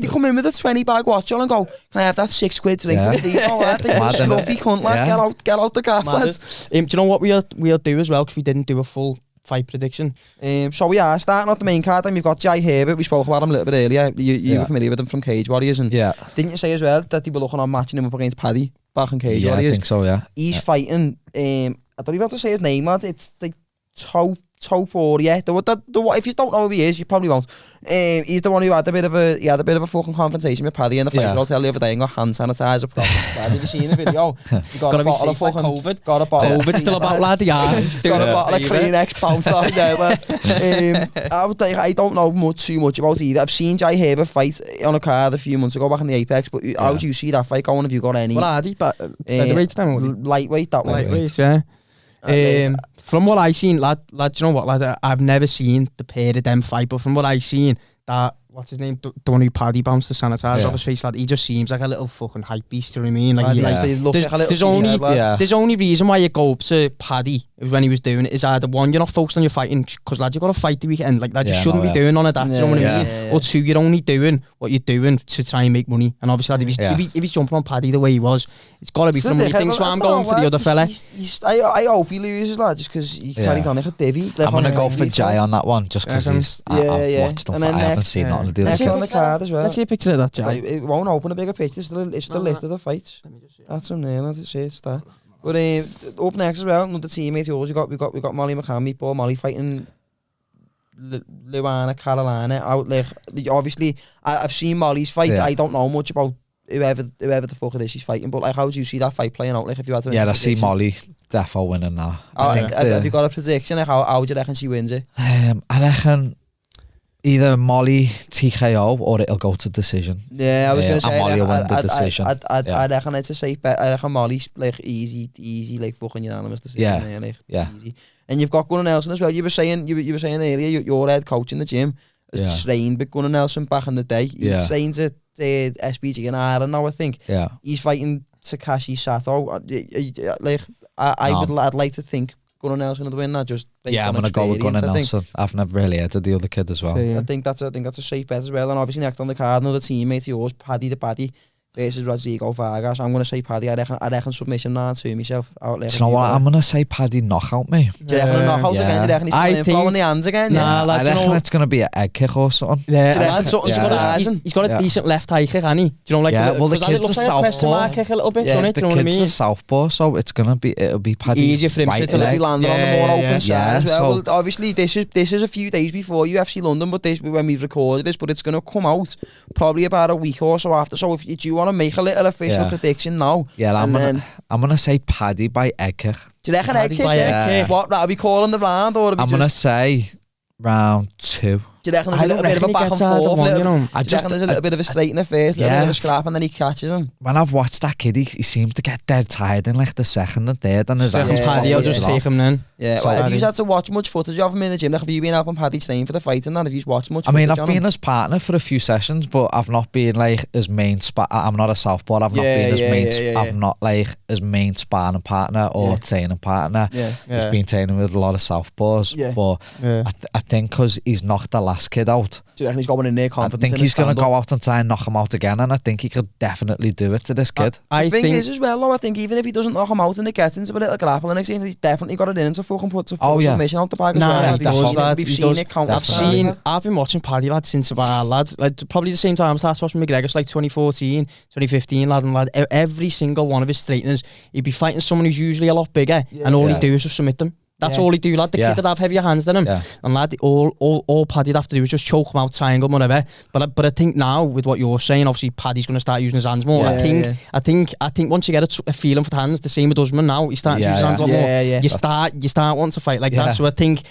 come in with a 20 bag watch on and go, can I have that £6 drink for the depot, lad? They go, scruffy cunt, lad, get out the gaff, lad. Do you know what we'll do as well, because we didn't do a full fight prediction? So we are starting off the main card, and we've got Jai Herbert. We spoke about him a little bit earlier. You were familiar with him from Cage Warriors, and didn't you say as well that they were looking on matching him up against Paddy back in Cage Warriors? Yeah, I think so, yeah. He's fighting, I don't even have to say his name, lad. It's like Toporia. If you don't know who he is, you probably won't. He's the one who had a bit of a fucking confrontation with Paddy in the fight hotel the other day and got hand sanitizer. Have you seen the video? He got a bottle of fucking COVID. Got a bottle. COVID's still about, lad. Yeah. Got a bottle of Kleenex bounced off his head, lad. I don't know too much about either. I've seen Jai Herbert fight on a card a few months ago back in the Apex, but how do you see that fight going? Have you got any? What are they? Featherweight then? Lightweight, that one. Lightweight, yeah. From what I seen, lad, you know what, lad, I've never seen the pair of them fight, but from what I seen, that, what's his name, the one who Paddy bounced the sanitizer off his face, lad, he just seems like a little fucking hype beast, do you know what I mean? Like, there's only reason why you go up to Paddy when he was doing it is either one, you're not focused on your fighting, because lad, you've got to fight the weekend, like, lad, you shouldn't be doing none of that, you know what I mean? Or two, you're only doing what you're doing to try and make money, and obviously, lad, if he's jumping on Paddy the way he was, it's got to be for the money thing, so I'm going for the other fella. I hope he loses, lad, just because he carried on like a divvy. I'm going to go for Jai on that one, just because I've watched him, I haven't seen nothing to do with it. On the card as well. Let's see a picture of that, Jai. It won't open a bigger picture, it's the list of the fights. That's him there, that's it, it's that. But up next as well, another teammate yours, we've got Molly Mcann, Meatball, Molly fighting Luana Carolina out there. Obviously, I've seen Molly's fight. I don't know much about whoever the fuck it is she's fighting, but like, how do you see that fight playing out? Like, if you had to, I see Molly defo winning now. Have you got a prediction? Like, how do you reckon she wins it? I reckon either Molly TKO or it'll go to decision. Yeah, I was going to say Molly will win the decision. I reckon it's a safe bet. I reckon Molly's like easy, like fucking unanimous decision. Easy. And you've got Gunnar Nelson as well. You were saying earlier, your head coach in the gym has trained with Gunnar Nelson back in the day. He trains at SBG in Ireland now, I think. Yeah. He's fighting Takashi Sato. I'd like to think Gunnar Nelson would win that just based on I'm going to go with Gunnar Nelson. I've never really heard of the other kid as well. So, I think that's a safe bet as well. And obviously next on the card, another teammate of yours, Paddy the Baddy versus Rodrigo Vargas. I'm going to say Paddy. I reckon submission round 2 myself. Do you know what? I'm going to say Paddy knockout, mate. Do you reckon a knockout again? Do you reckon he's pulling info in the hands again? Nah, I reckon it's going to be an egg kick or something. Yeah, do you reckon something's he's got a decent left high kick, hasn't he? Do you know, like, the kid's a southpaw. Kick a little bit, doesn't it? Do you know what I mean? The kid's a southpaw, so it'll be Paddy. Easier for him to be landing on the more open side as well. Well, obviously, this is a few days before UFC London, but when we've recorded this, but it's going to come out probably about a week or so after. So if you want to make a little official prediction now, I'm gonna say Paddy by egg kick. Do you reckon egg kick? What, that'll be calling the round, or I'm gonna say round 2. Do you reckon there's a little bit of a back and forth? I just reckon there's a little bit of a straight in the first, a little bit of a scrap, and then he catches him. When I've watched that kid, he seemed to get dead tired in like the second and third, and Paddy, I'll just take him then. Yeah, well, have you had to watch much footage of him in the gym? Like, have you been helping Paddy train for the fight and that? Have you watched much? I mean, I've been his partner for a few sessions, but I've not been like his main I'm not a southpaw. I've not been his main. I've not like his main sparring partner or training partner. He's been training with a lot of southpaws, but I think because he's knocked the last kid out. Do you reckon he's going in there confident? I think he's going to go out and try and knock him out again, and I think he could definitely do it to this kid. The thing is as well, though, I think even if he doesn't knock him out and they get into a little grappling exchange, he's definitely got it in him to fucking put submission out the bag as well. We've seen it countless. I've been watching Paddy, lad, since about lads, like probably the same time I started watching McGregor, like 2014, 2015, lad. Every single one of his straighteners, he'd be fighting someone who's usually a lot bigger, and all he'd do is just submit them. That's all he do, lad. The kid would have heavier hands than him, and lad, all Paddy'd have to do is just choke him out, triangle, whatever. But I think now with what you're saying, obviously Paddy's going to start using his hands more. I think once you get a feeling for the hands, the same with Usman now. He starts using his hands a lot more. You start wanting to fight like that. So I think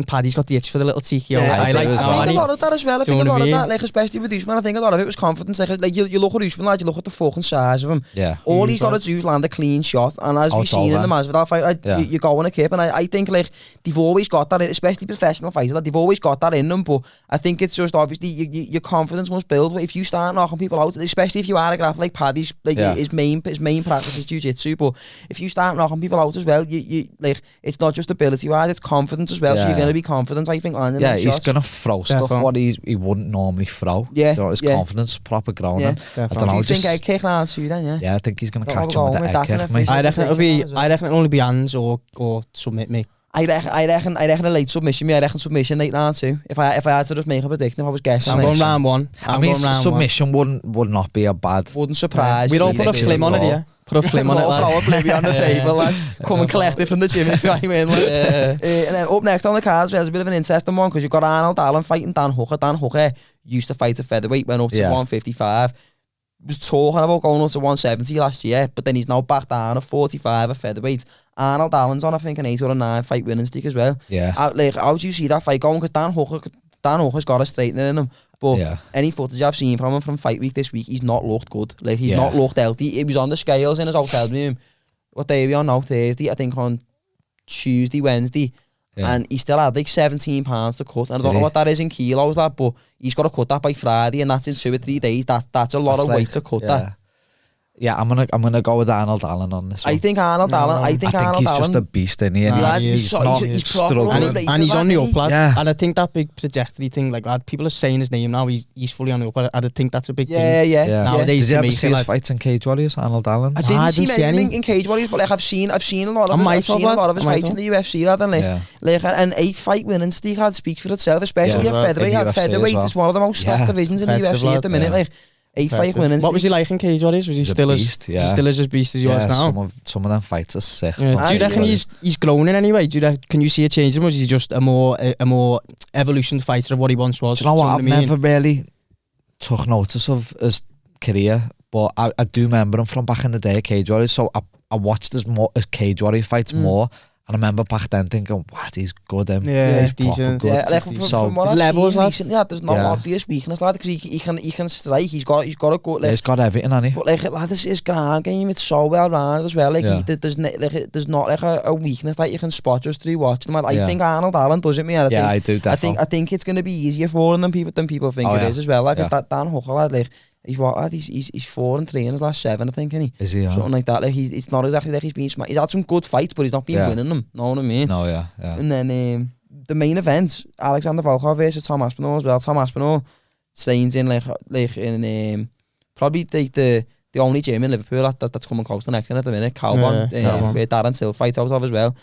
Paddy's got the itch for the little cheeky. I think a lot of that as well. I think a lot of that, like especially with Usman, I think a lot of it was confidence. Like you look at Usman, lad, you look at the fucking size of him. All he's got to do is land a clean shot, and as we've seen in the Masvidal fight, you go on a kip, and I think like they've always got that, especially professional fighters, that they've always got that in them. But I think it's just obviously your confidence must build. If you start knocking people out, especially if you are a grappler like Paddy's, like his main practice is jiu-jitsu. But if you start knocking people out as well, you like it's not just ability wise, it's confidence as well. So you're going to be confident, I think, on he's going to throw stuff what he wouldn't normally throw. So his confidence is proper grounding. I don't know. Do you think egg kick round 2 then? Yeah, I think he's going to catch him with the egg kick, mate. I reckon it'll only be hands or submit me. I reckon a late submission. I reckon submission late round 2. If I had to just make a prediction, if I was guessing, I'm going round 1. I mean, submission would not be a bad. Wouldn't surprise. We don't put a flim on it here. Put a flim on it, lad. Throw a on the table, lad. Come and collect it from the gym if you win. And then up next on the cards, there's a bit of an interesting one because you've got Arnold Allen fighting Dan Hooker. Dan Hooker used to fight at featherweight, went up to 155. Was talking about going up to 170 last year, but then he's now back down at 45 at featherweight. Arnold Allen's on, I think, an 8 or a 9 fight winning streak as well. How do you see that fight going? Because Dan Hooker's got a straightener in him. But any footage I've seen from him from fight week this week, he's not looked good. Like, he's not looked healthy. He was on the scales in his hotel room. What day are we on now? Thursday, I think on Tuesday, Wednesday. And he still had like 17 pounds to cut. And I don't know what that is in kilos, that, but he's got to cut that by Friday, and that's in 2 or 3 days. That's a lot of weight to cut that. Yeah, I'm gonna go with Arnold Allen on this one. I think Arnold Allen. I think he's just a beast, isn't he? And he's struggling, and he's on the up, lad. And I think that big trajectory thing, like, lad, people are saying his name now. He's fully on the up. I think that's a big thing. Nowadays, did you ever see his fights in Cage Warriors, Arnold Allen? I didn't see anything in Cage Warriors, but like I've seen a lot of his fights in the UFC, lad, and like an 8 fight winning streak had speaks for itself, especially at featherweight. Featherweight is one of the most stacked divisions in the UFC at the minute. Like 8 fight winnings. What was he like in Cage Warriors? Was he still as beast as he was now? Some of them fights are sick. Do you reckon he's grown in any way? Can you see a change in him? Was he just a more evolution fighter of what he once was? Do you know what? I've never really took notice of his career, but I do remember him from back in the day at Cage Warriors. So I watched his Cage Warrior fights more, And I remember back then thinking, what, he's good, him. Yeah, he's decent. proper good. Yeah, like from what I've levels, seen lad. recently, there's no obvious weakness, lad, because he can strike. He's got a good. Like, he's got everything, hasn't he? But like, lad, his ground game, it's so well rounded as well. Like, there's not like a weakness that you can spot just through watching him. I think Arnold Allen does it, me. I do definitely. I think it's gonna be easier for him than people think it is as well. Like, that Dan Hooker, lad, like. He's what, lad? He's 4-3 in his last 7, I think, isn't he? Is he? Something like that. Like, it's not exactly like he's been smart. He's had some good fights, but he's not been winning them. Know what I mean? No, yeah. And then the main event, Alexander Volkov versus Tom Aspinall as well. Tom Aspinall trains in in probably the only gym in Liverpool that's coming close to Next at the minute, Calvon, where Darren Till fights out of as well.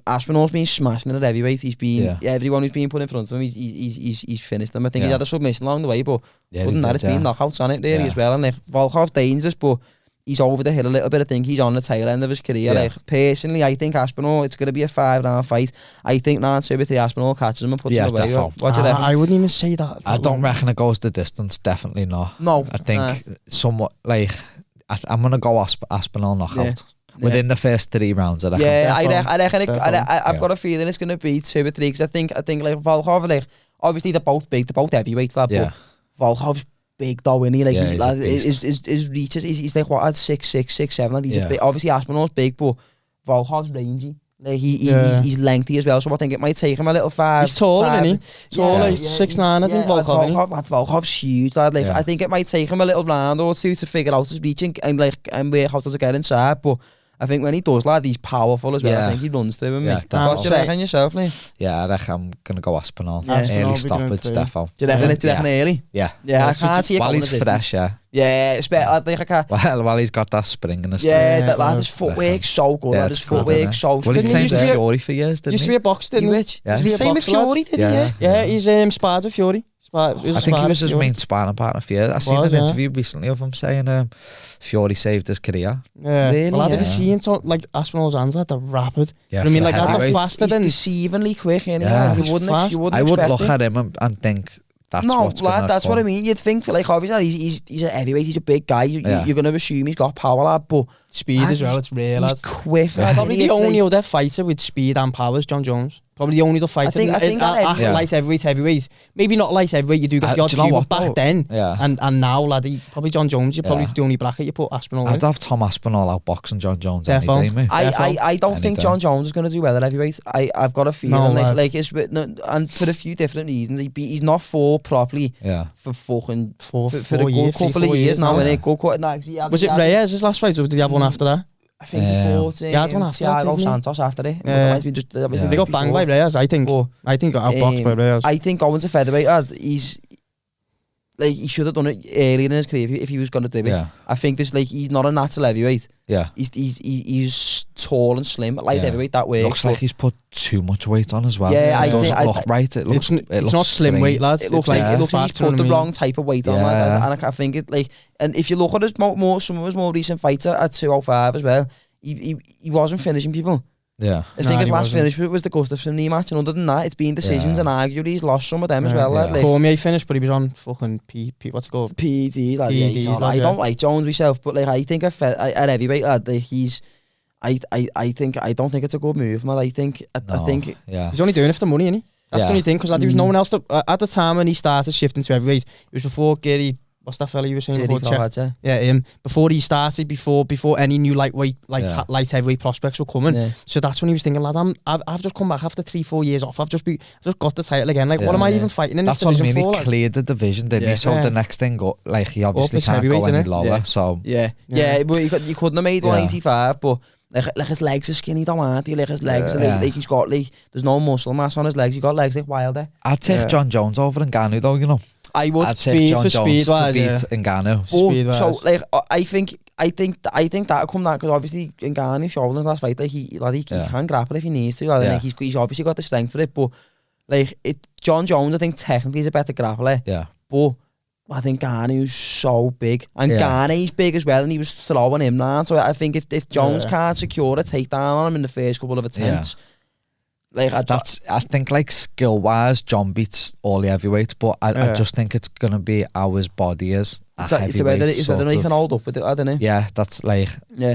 Aspinall's been smashing it at heavyweight. He's been everyone who's been put in front of him. He's finished them. I think he had a submission along the way, but other than that, it's been knockouts on it really as well. And like Volkov's dangerous, but he's over the hill a little bit. I think he's on the tail end of his career. Like personally, I think Aspinall, it's going to be a 5-round fight. I think 9-2-3 Aspinall catches him and puts him away. What do you reckon? I wouldn't even say that. I don't reckon it goes the distance. Definitely not. No, I think somewhat like I'm gonna go Aspinall knockout. Within the first 3 rounds, I reckon. Yeah, I reckon I've got a feeling it's going to be 2 or 3, because I think like Volkov, like, obviously they're both big, they're both heavyweights, lad, but Volkov's big though, isn't he? Like, his reach is, he's like, what, 6'6", 6'7", like, he's a big, obviously Aspinall's big, but Volkov's rangy. Like, he's lengthy as well, so I think it might take him a little 5. He's tall, isn't he? Tall, he's 6'9", I think, Volkov's huge, lad. Like, I think it might take him a little round or 2 to figure out his reach and work how to get inside, but I think when he does, lad, he's powerful as well. I think he runs through him. What do you reckon yourself, Lee? Yeah, I reckon I'm going to go Aspinall. Early stoppage, defo. Do you reckon early? Yeah. Yeah, I can't see it while he's fresh, Yeah, I think I can't. While he's got that spring in his that lad, his footwork's so good. Lad, his footwork's so good. Well, he trained with Fury for years, didn't he? Used to be a boxer, didn't he? Yeah. Same with Fury, did he? Yeah, he's sparred with Fury. I think he was his main sparring partner for years. I seen an interview recently of him saying Fury saved his career. Yeah, really. Well, I didn't see him like Aspinall's hands, like, they're rapid. Yeah, I mean, like, they're faster than. He's deceivingly quick, and you wouldn't I would look at him and think that's what's going to happen. That's what I mean. You'd think, like, obviously he's a heavyweight, he's a big guy. You're going to assume he's got power, lad, but speed as well. It's real. He's quick. Probably the only other fighter with speed and power is John Jones. Probably the only other fighter. I think light heavyweight. Maybe not light heavyweight. You do get the odd few, but back then and now, lad, probably John Jones. You're probably the only bracket you put Aspinall in. I'd have Tom Aspinall outboxing John Jones any day, mate. I don't think John Jones is going to do well at heavyweight. I've got a feeling like it's and for a few different reasons. He's not fought properly for fucking for a good couple of years now. Was it Reyes his last fight, or did he have one after that? I think he fought Thiago Santos after it. They got banged by Reyes, I think. I think got outboxed by Reyes. I think going to featherweight, he's like, he should have done it earlier in his career if he was going to do it. I think this, like, he's not a natural heavyweight. He's tall and slim. Light heavyweight, that way. Looks like he's put too much weight on as well. It doesn't look right. It looks it's not slim weight, lads. It looks like he's put the wrong type of weight on, and I think it, like, and if you look at his some of his more recent fights at 205 as well, he wasn't finishing people. I think his last finish was the Gustafsson knee-match, and other than that, it's been decisions, and arguably he's lost some of them as well. Like, Cormier finished, but he was on fucking what's it called? PED. I don't like Jones myself, but like, I think at heavyweight, lad, he's. I don't think it's a good move, man. I think he's only doing it for the money, isn't he? That's the only thing, because there was no one else at the time when he started shifting to heavyweight. It was before Gary. What's that fella you were saying before? Before he started, before any new light heavyweight prospects were coming. So that's when he was thinking, lad, I've just come back after 3-4 years off. I've just got the title again. Like, what am I even fighting in this division for? That's what I mean. He cleared the division, didn't he? So the next thing, like, he obviously can't go any lower. So but he couldn't have made 185, but. Like his legs are skinny, though, aren't he? Like, his legs, like he's got, like, there's no muscle mass on his legs. He's got legs like Wilder. I'd take John Jones over Ngannou, though, you know. I would. I'd take John Jones to beat Ngannou. So, like, I think that'll come down, because obviously Ngannou showed in his last fight, like, he can grapple if he needs to. Like, he's obviously got the strength for it, but, like, John Jones, I think technically is a better grappler. But I think Nganou's so big, and Nganou's big as well, and he was throwing him down. So I think if Jones can't secure a takedown on him in the first couple of attempts, like, I think, like, skill wise, John beats all the heavyweights, but I just think it's gonna be how his body is. It's whether he can hold up with it, I don't know. Yeah, that's like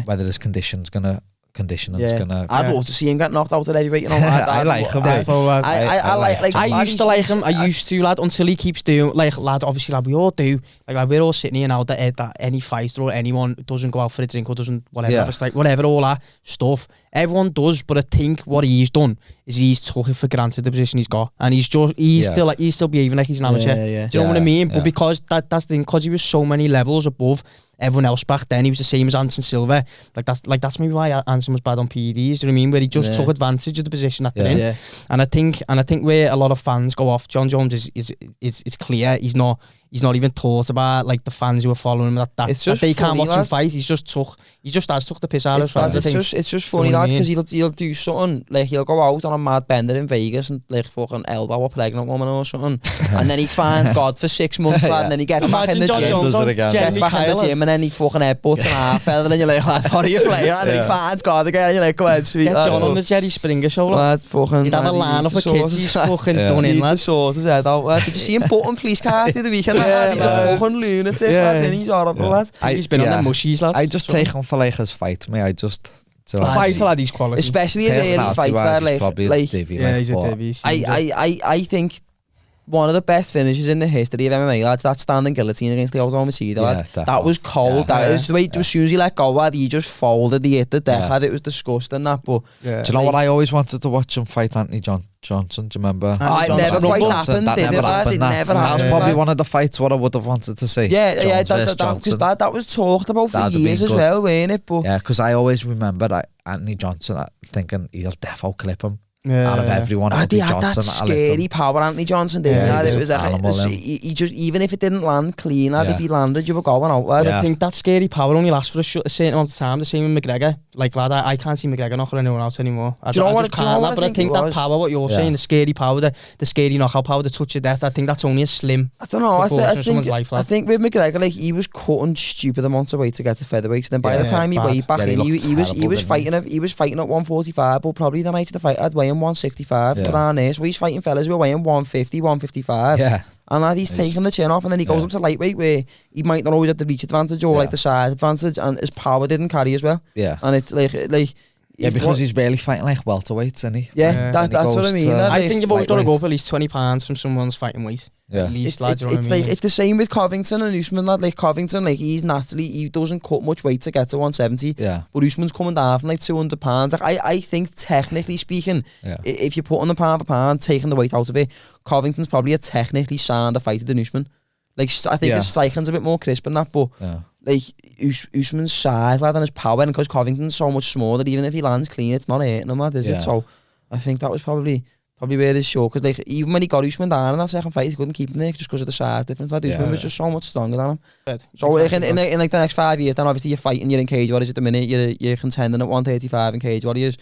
whether his condition's gonna conditioning's gonna. I'd love to see him get knocked out at heavyweight. You know, I like him. I used to like him. I used to, lad, until he keeps doing lad. Obviously, lad, we all do. Like we're all sitting here now that any fighter or anyone doesn't go out for a drink or doesn't whatever, whatever, all that stuff. Everyone does, but I think what he's done is he's took it for granted the position he's got, and he's still behaving like he's an amateur. Do you know what I mean? But because that's the thing, because he was so many levels above everyone else back then, he was the same as Anderson Silva. That's maybe why Anderson was bad on PEDs. Do you know what I mean? Where he just took advantage of the position that they're in. Yeah. And I think where a lot of fans go off, John Jones is clear. He's not even thought about like the fans who are following him that they can't watch him fight. He just has took the piss out of fans. It's just funny, lad, because he'll do something like he'll go out on a mad bender in Vegas and like fucking elbow a pregnant woman or something, and then he finds God for 6 months, lad, and then he gets back in the gym, and then he fucking headbutts an half feather, and you're like, lad, what are you playing? And then he finds God again, and you're like, come on, sweet. Get John on the Jerry Springer show, lad. He'd have a line up of kids. He's fucking done in, lad. He's the sort his head out, lad. Did you see him putting police cars through the weekend? He's a fucking lunatic, lad. He's horrible, lad. He's been on the mushies, lad. I just take him for like his fight, mate. I just a fighter, lad. He's quality, especially his early fights. He's a divvy. I think one of the best finishes in the history of MMA, lads, that standing guillotine against Lyoto Machida, lad. That was cold. That was the way. As soon as he let go, lad, he just folded. He hit the deck, lad. It was disgusting, that. But do you know what? I always wanted to watch him fight Anthony Johnson. Do you remember? It never quite happened. Did it, lad? It never happened. That was probably one of the fights what I would have wanted to see. Yeah. That was talked about for years as well, wasn't it? But yeah, because I always remember Anthony Johnson thinking he'll defo clip him. Out of everyone, he had that scary power, Anthony Johnson did. It was like he just, even if it didn't land clean, if he landed, you were going out. I think that scary power only lasts for a certain amount of time. The same with McGregor. Like, lad, I can't see McGregor knocking anyone out anymore. I think that power, what you're saying, the scary power, the scary knockout power, the touch of death, I think that's only a slim. I don't know. I think with McGregor, like, he was cutting stupid amounts of weight to get to featherweight. So then by the time he weighed back in, he was fighting at 145, but probably the night of the fight I'd weigh him 165 around there. So he's fighting fellas who are weighing 150, 155. Yeah. And lad, he's taking the chin off, and then he goes up to lightweight where he might not always have the reach advantage or like the size advantage, and his power didn't carry as well. Yeah. And it's like because he's really fighting like welterweights, isn't he? Yeah, that's what I mean. I think you've always got to go up at least 20 pounds from someone's fighting weight. Yeah. At least, it's the same with Covington and Usman, lad. Like Covington, like he doesn't cut much weight to get to 170. Yeah. But Usman's coming down from like 200 pounds. Like I think technically speaking, if you put on the pound for pound, taking the weight out of it, Covington's probably a technically sounder fighter than Usman. Like I think his striking's a bit more crisp than that, but like Usman's size, lad, and his power, and because Covington's so much smaller, even if he lands clean, it's not hurting him, lad, is it? So I think that was probably where his show, because like even when he got Usman down in that second fight, he couldn't keep him there just because of the size difference. Like Usman was just so much stronger than him. So like, in like the next 5 years, then obviously you're fighting, you're in Cage Warriors at the minute, you're contending at 135 in Cage Warriors.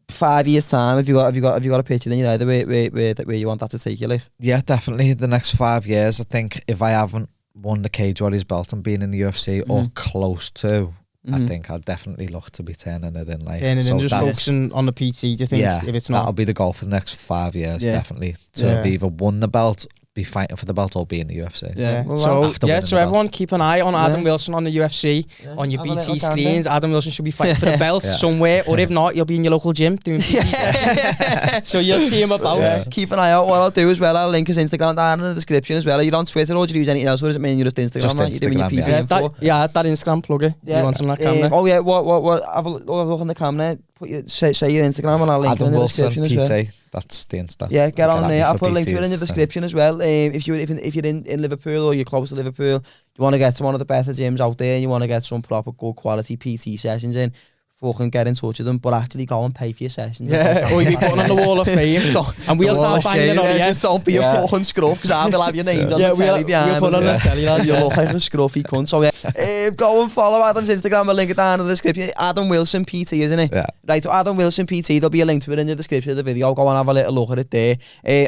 5 years time, have you got a picture, then you know where you want that to take you, like? Yeah, definitely. The next 5 years, I think if I haven't won the Cage Warriors belt and been in the UFC or close to, I think I'll definitely look to be turning it in, like. And then just focusing on the PT, do you think? Yeah, if it's not, that'll be the goal for the next 5 years, definitely. To have either won the belt, be fighting for the belt, or be in the UFC. Yeah. Well, so everyone keep an eye on Adam Wilson on the UFC, on your BT screens. Adam Wilson should be fighting for the belt somewhere, or if not, you'll be in your local gym doing PT. So you'll see him about. Yeah. Keep an eye out. What I'll do as well, I'll link his Instagram down in the description as well. Are you on Twitter, or do you use anything else, or does it mean you're just Instagram? Just Instagram, you're doing your PT info? That Instagram plug it. You want some of that camera? Oh yeah, what have a look on the camera. Say your Instagram, and I'll link it in the description as well. That's the Insta. Yeah, get on there. I'll put a link to it in the description as well. If you're in Liverpool, or you're close to Liverpool, you want to get to one of the better gyms out there, and you want to get some proper good quality PT sessions in, fucking get in touch with them, but actually go and pay for your sessions. Yeah, or you'll be putting on the wall of fame, and we'll start banging on you. Just don't be a fucking scruff, because I will have your names on the telly behind. We'll put on the telly, lad. You look like a scruffy cunt. So yeah, go and follow Adam's Instagram. I'll link it down in the description. Adam Wilson PT, isn't it? Yeah. Right, so Adam Wilson PT, there'll be a link to it in the description of the video. Go and have a little look at it there.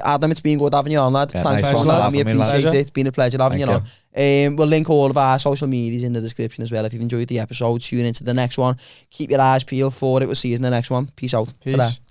Adam, it's been good having you on, lad. Thanks for having me. Appreciate it. It's been a pleasure having you on. We'll link all of our social medias in the description as well. If you've enjoyed the episode, tune into the next one. Keep your eyes peeled for it. We'll see you in the next one. Peace out. Peace.